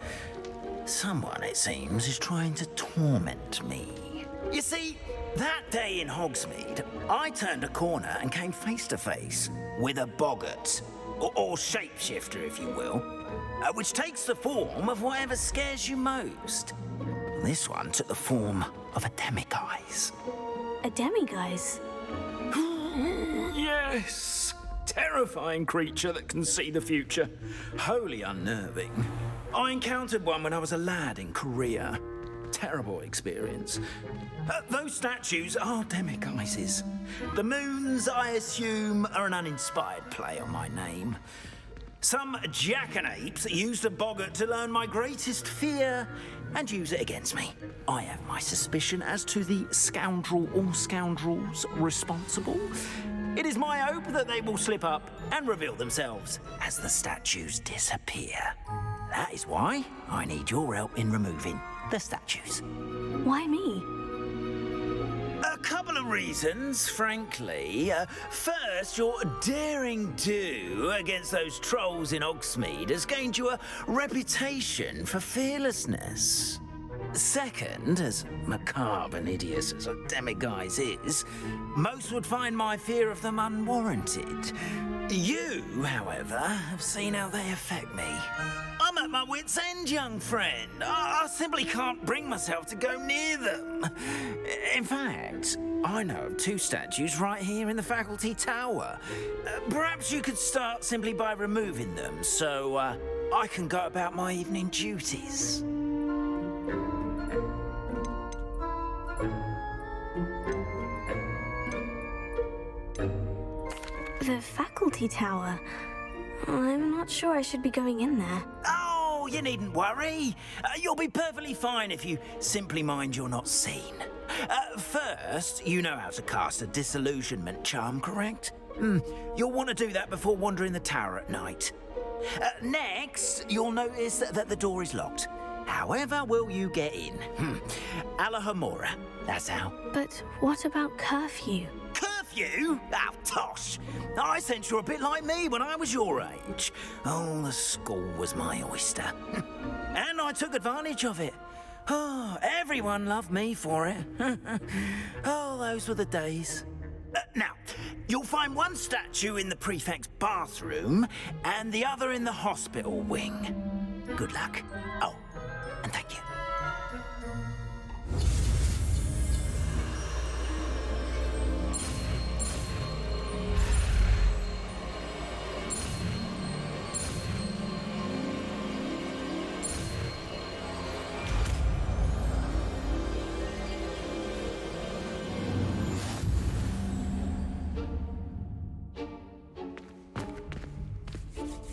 Someone, it seems, is trying to torment me. You see, that day in Hogsmeade, I turned a corner and came face to face with a boggart, or shapeshifter, if you will, which takes the form of whatever scares you most. This one took the form of a demiguise. A demiguise? Yes! Terrifying creature that can see the future. Wholly unnerving. I encountered one when I was a lad in Korea. Terrible experience. Those statues are demiguises. The moons, I assume, are an uninspired play on my name. Some jackanapes used a boggart to learn my greatest fear and use it against me. I have my suspicion as to the scoundrel or scoundrels responsible. It is my hope that they will slip up and reveal themselves as the statues disappear. That is why I need your help in removing the statues. Why me? A couple of reasons, frankly. First, your daring do against those trolls in Hogsmeade has gained you a reputation for fearlessness. Second, as macabre and hideous as a demiguise is, most would find my fear of them unwarranted. You, however, have seen how they affect me. I'm at my wit's end, young friend. I simply can't bring myself to go near them. In fact, I know of two statues right here in the faculty tower. Perhaps you could start simply by removing them so I can go about my evening duties. The faculty tower? I'm not sure I should be going in there. Oh, you needn't worry. You'll be perfectly fine if you simply mind you're not seen. First, you know how to cast a disillusionment charm, correct? You'll want to do that before wandering the tower at night. Next, you'll notice that the door is locked. However will you get in? Alahomora, that's how. But what about curfew? Curfew? Oh, tosh. I sense you're a bit like me when I was your age. Oh, the school was my oyster. And I took advantage of it. Oh, everyone loved me for it. Oh, those were the days. Now, you'll find one statue in the prefect's bathroom and the other in the hospital wing. Good luck. Oh, and thank you.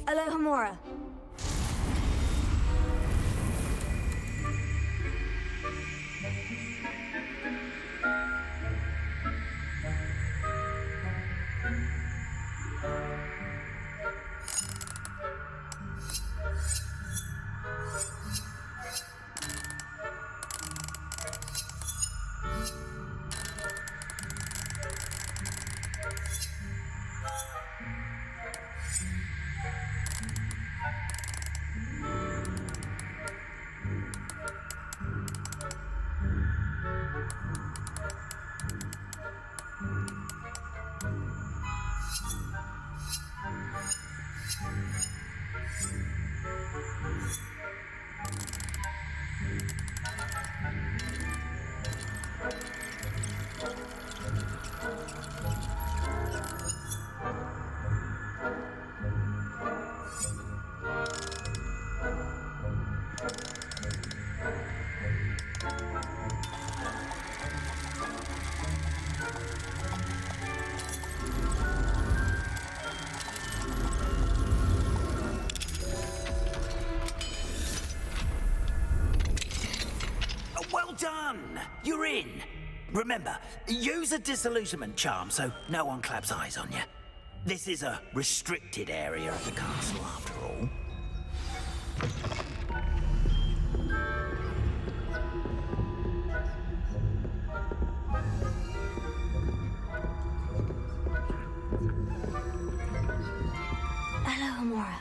Alohomora. in! Remember, use a disillusionment charm so no one claps eyes on you. This is a restricted area of the castle, after all. Hello, Amora.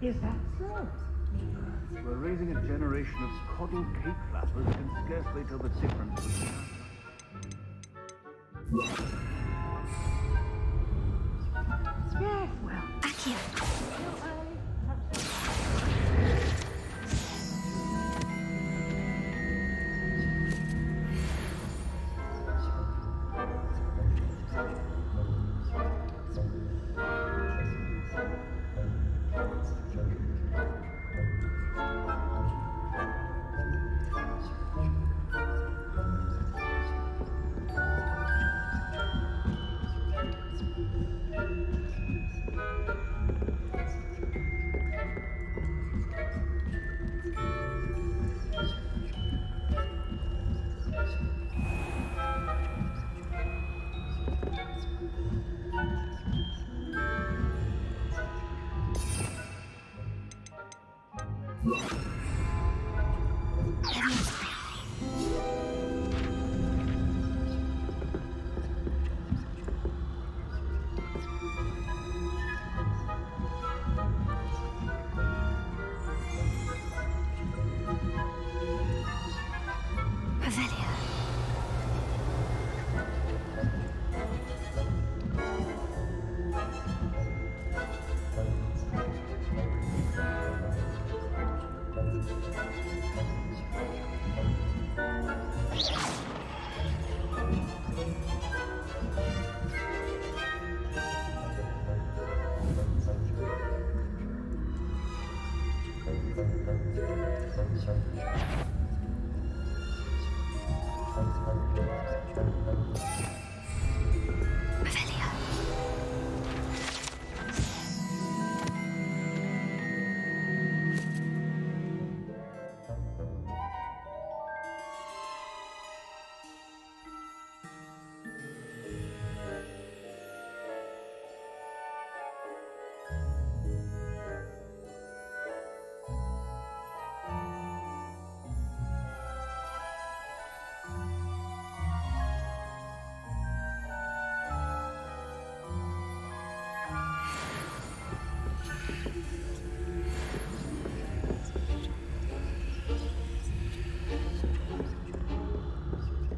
Is that so? We're raising a generation of coddle cake flappers who can scarcely tell the difference between Yes, well. Accio.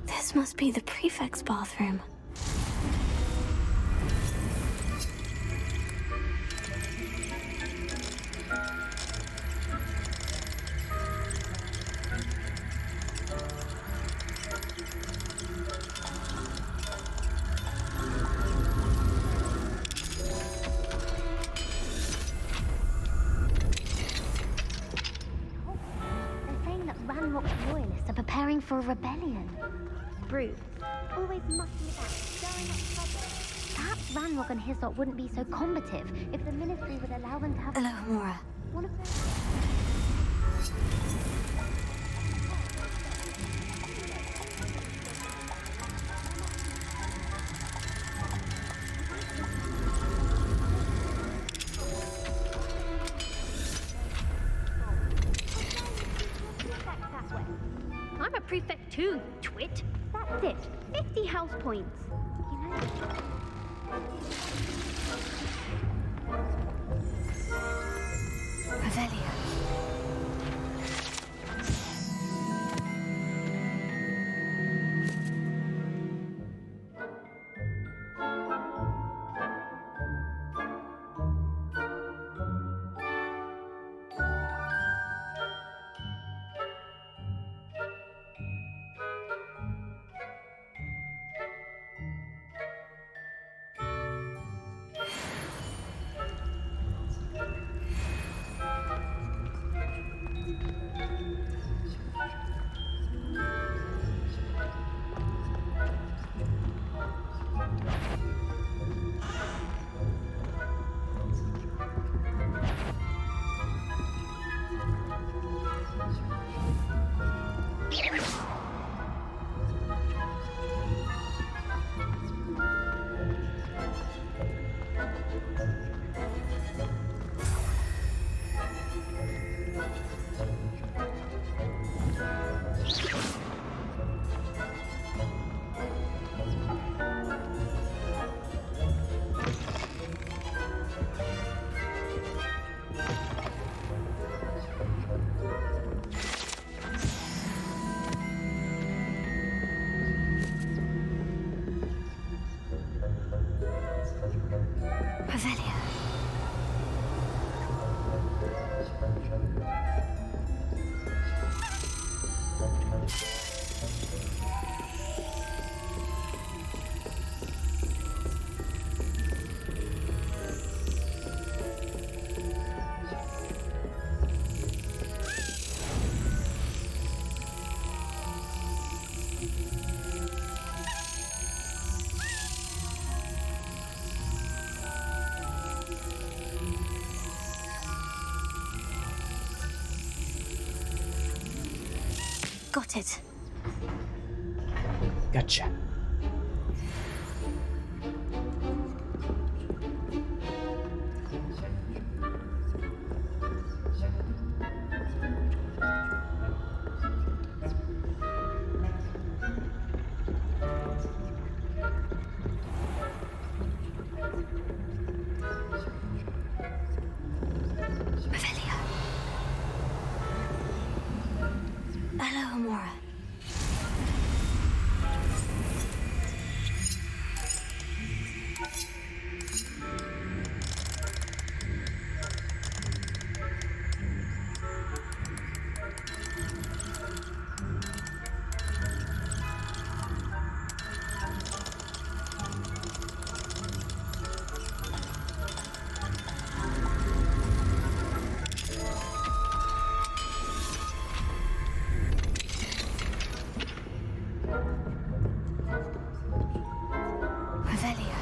This must be the prefect's bathroom. They're saying that Ranrock's loyalists are preparing for a rebellion. Brutes, always mucking about, stirring up trouble. Perhaps Ranrock and his lot wouldn't be so combative if the Ministry would allow them to have... Hello, Mora. One of those... I'm a prefect too, you twit. That's it. 50 house points. You know... Revelio. Revelia. Got it. Gotcha. Hello, Amora. Revelia.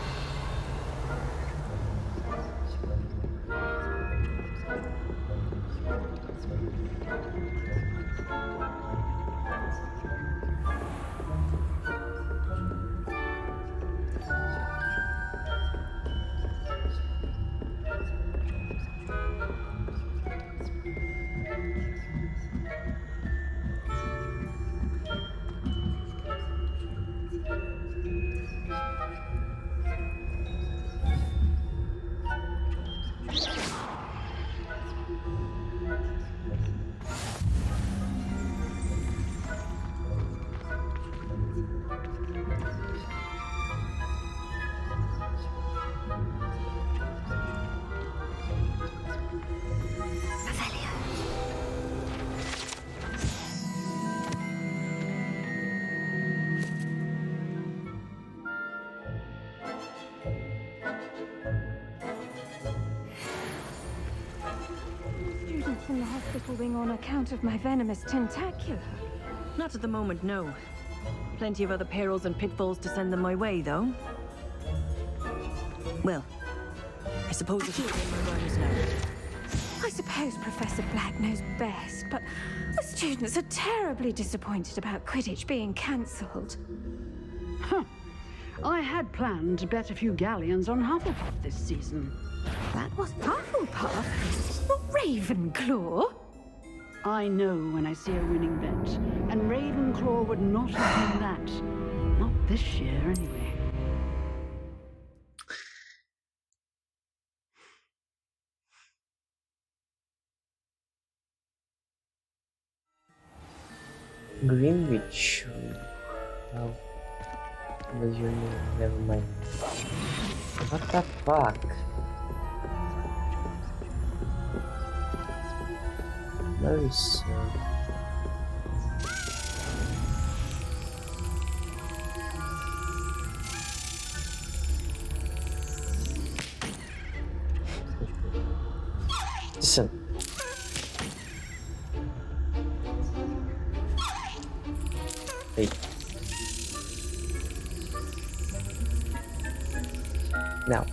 Students in the hospital wing on account of my venomous tentacular. Not at the moment, no. Plenty of other perils and pitfalls to send them my way, though. Well, I suppose it's my orders now. I suppose Professor Black knows best, but the students are terribly disappointed about Quidditch being cancelled. Huh. I had planned to bet a few galleons on Hufflepuff this season. That was Hufflepuff, not Ravenclaw. I know when I see a winning bet, and Ravenclaw would not have done that. Not this year, anyway. Greenwich. Oh. Was your name? Never mind. What the fuck? Nice. Listen. Wait. Now.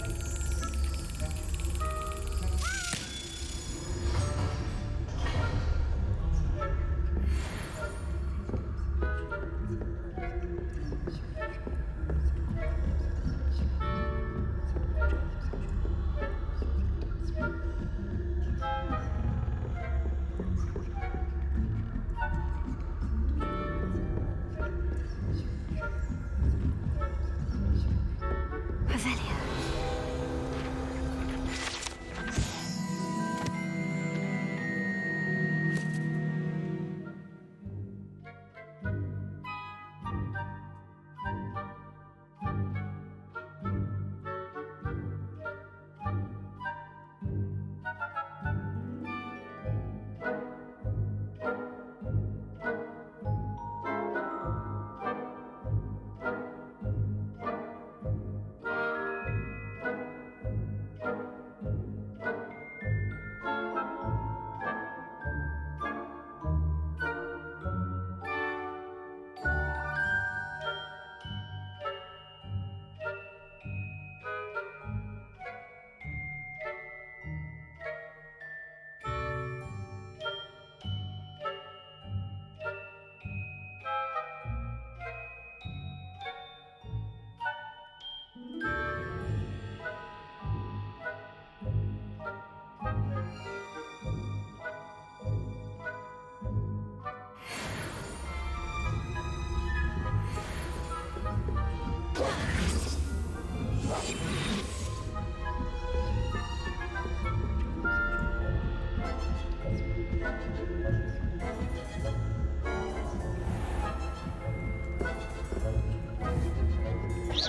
The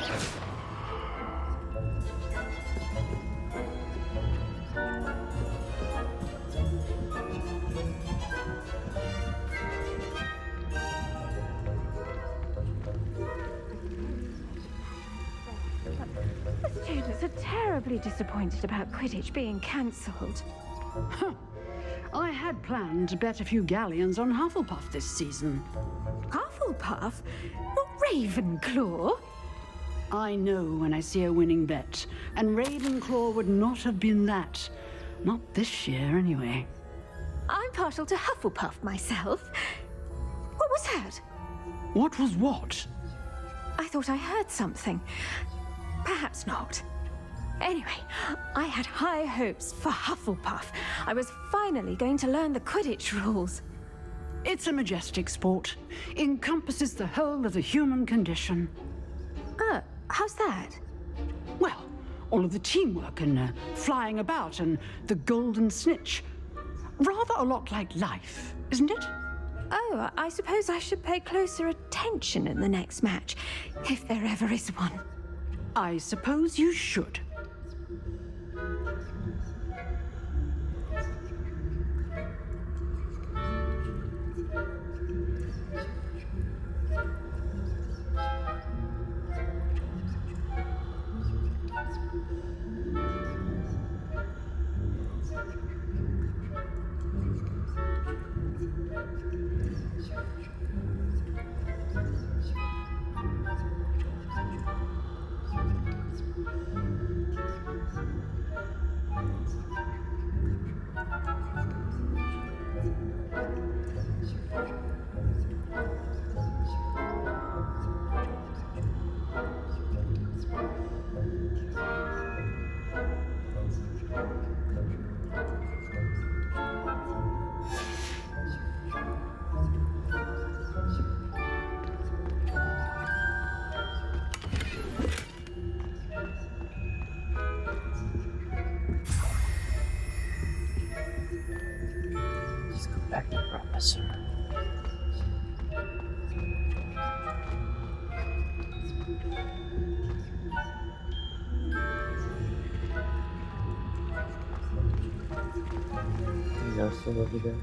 students are terribly disappointed about Quidditch being cancelled. I had planned to bet a few galleons on Hufflepuff this season. Hufflepuff? Not Ravenclaw? I know when I see a winning bet, and Ravenclaw would not have been that. Not this year, anyway. I'm partial to Hufflepuff myself. What was that? What was what? I thought I heard something. Perhaps not. Anyway, I had high hopes for Hufflepuff. I was finally going to learn the Quidditch rules. It's a majestic sport. Encompasses the whole of the human condition. How's that? Well, all of the teamwork and flying about and the golden snitch. Rather a lot like life, isn't it? Oh, I suppose I should pay closer attention in the next match, if there ever is one. I suppose you should. Back to Professor. No, still over there.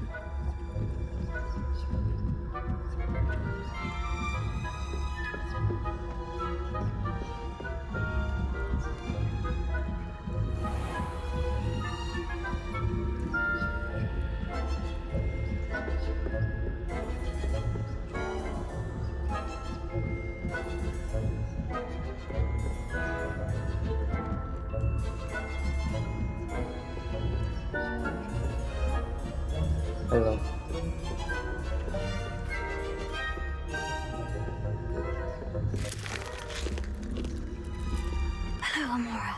Hello. Hello, Amora.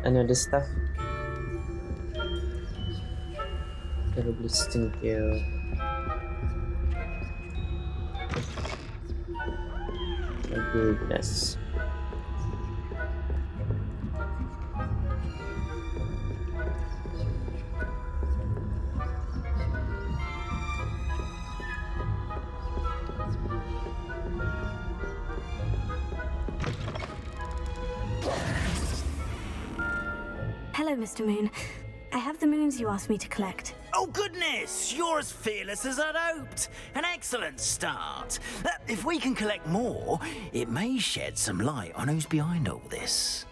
I know this stuff. Terribly stinky. My goodness. Hello, Mr. Moon. I have the moons you asked me to collect. Oh, goodness! You're as fearless as I'd hoped. An excellent start. If we can collect more, it may shed some light on who's behind all this.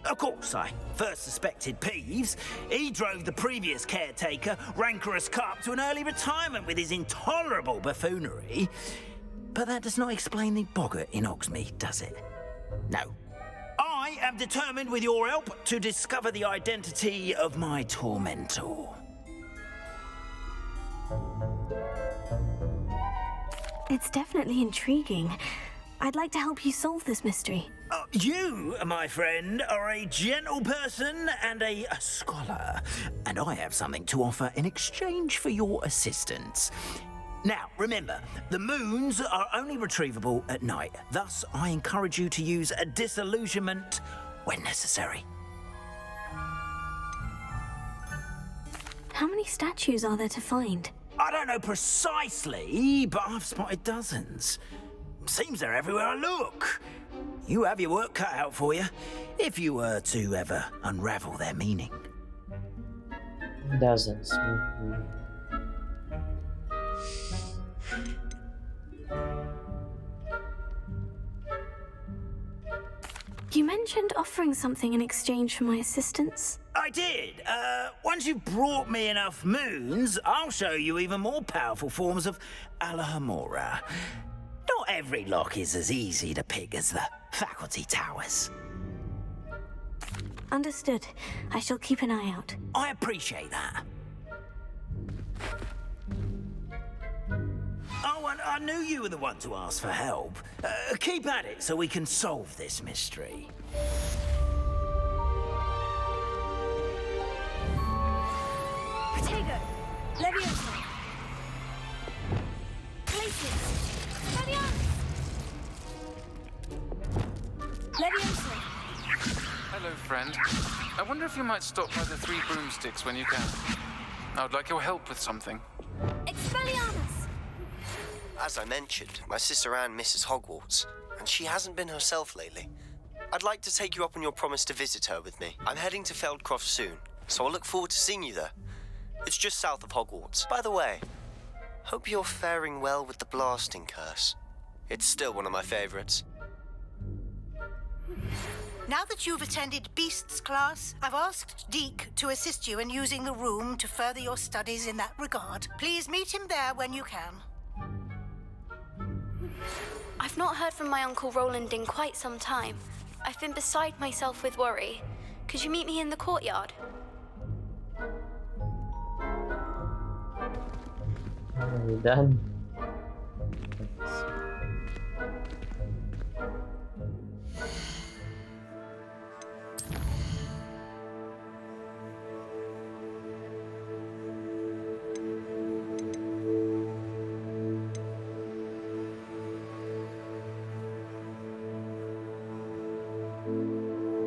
Of course, I first suspected Peeves. He drove the previous caretaker, Rancorous Carp, to an early retirement with his intolerable buffoonery. But that does not explain the boggart in Hogsmeade, does it? No. I am determined, with your help, to discover the identity of my tormentor. It's definitely intriguing. I'd like to help you solve this mystery. You, my friend, are a gentle person and a scholar, and I have something to offer in exchange for your assistance. Now, remember, the moons are only retrievable at night. Thus, I encourage you to use a disillusionment when necessary. How many statues are there to find? I don't know precisely, but I've spotted dozens. Seems they're everywhere I look. You have your work cut out for you, if you were to ever unravel their meaning. Dozens. You mentioned offering something in exchange for my assistance. I did. Once you've brought me enough moons, I'll show you even more powerful forms of Alohomora. Not every lock is as easy to pick as the faculty towers. Understood. I shall keep an eye out. I appreciate that. Oh, and I knew you were the one to ask for help. Keep at it so we can solve this mystery. Protego! Leviosa! Places! Leviosa! Hello, friend. I wonder if you might stop by the Three Broomsticks when you can. I would like your help with something. Expelliarmus! As I mentioned, my sister Anne misses Hogwarts, and she hasn't been herself lately. I'd like to take you up on your promise to visit her with me. I'm heading to Feldcroft soon, so I'll look forward to seeing you there. It's just south of Hogwarts. By the way, hope you're faring well with the blasting curse. It's still one of my favorites. Now that you've attended Beasts class, I've asked Deke to assist you in using the room to further your studies in that regard. Please meet him there when you can. I've not heard from my Uncle Roland in quite some time. I've been beside myself with worry. Could you meet me in the courtyard? Are we done?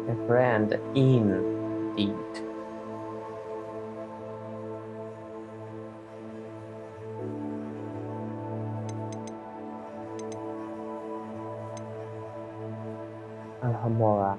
A friend indeed. Alohomora.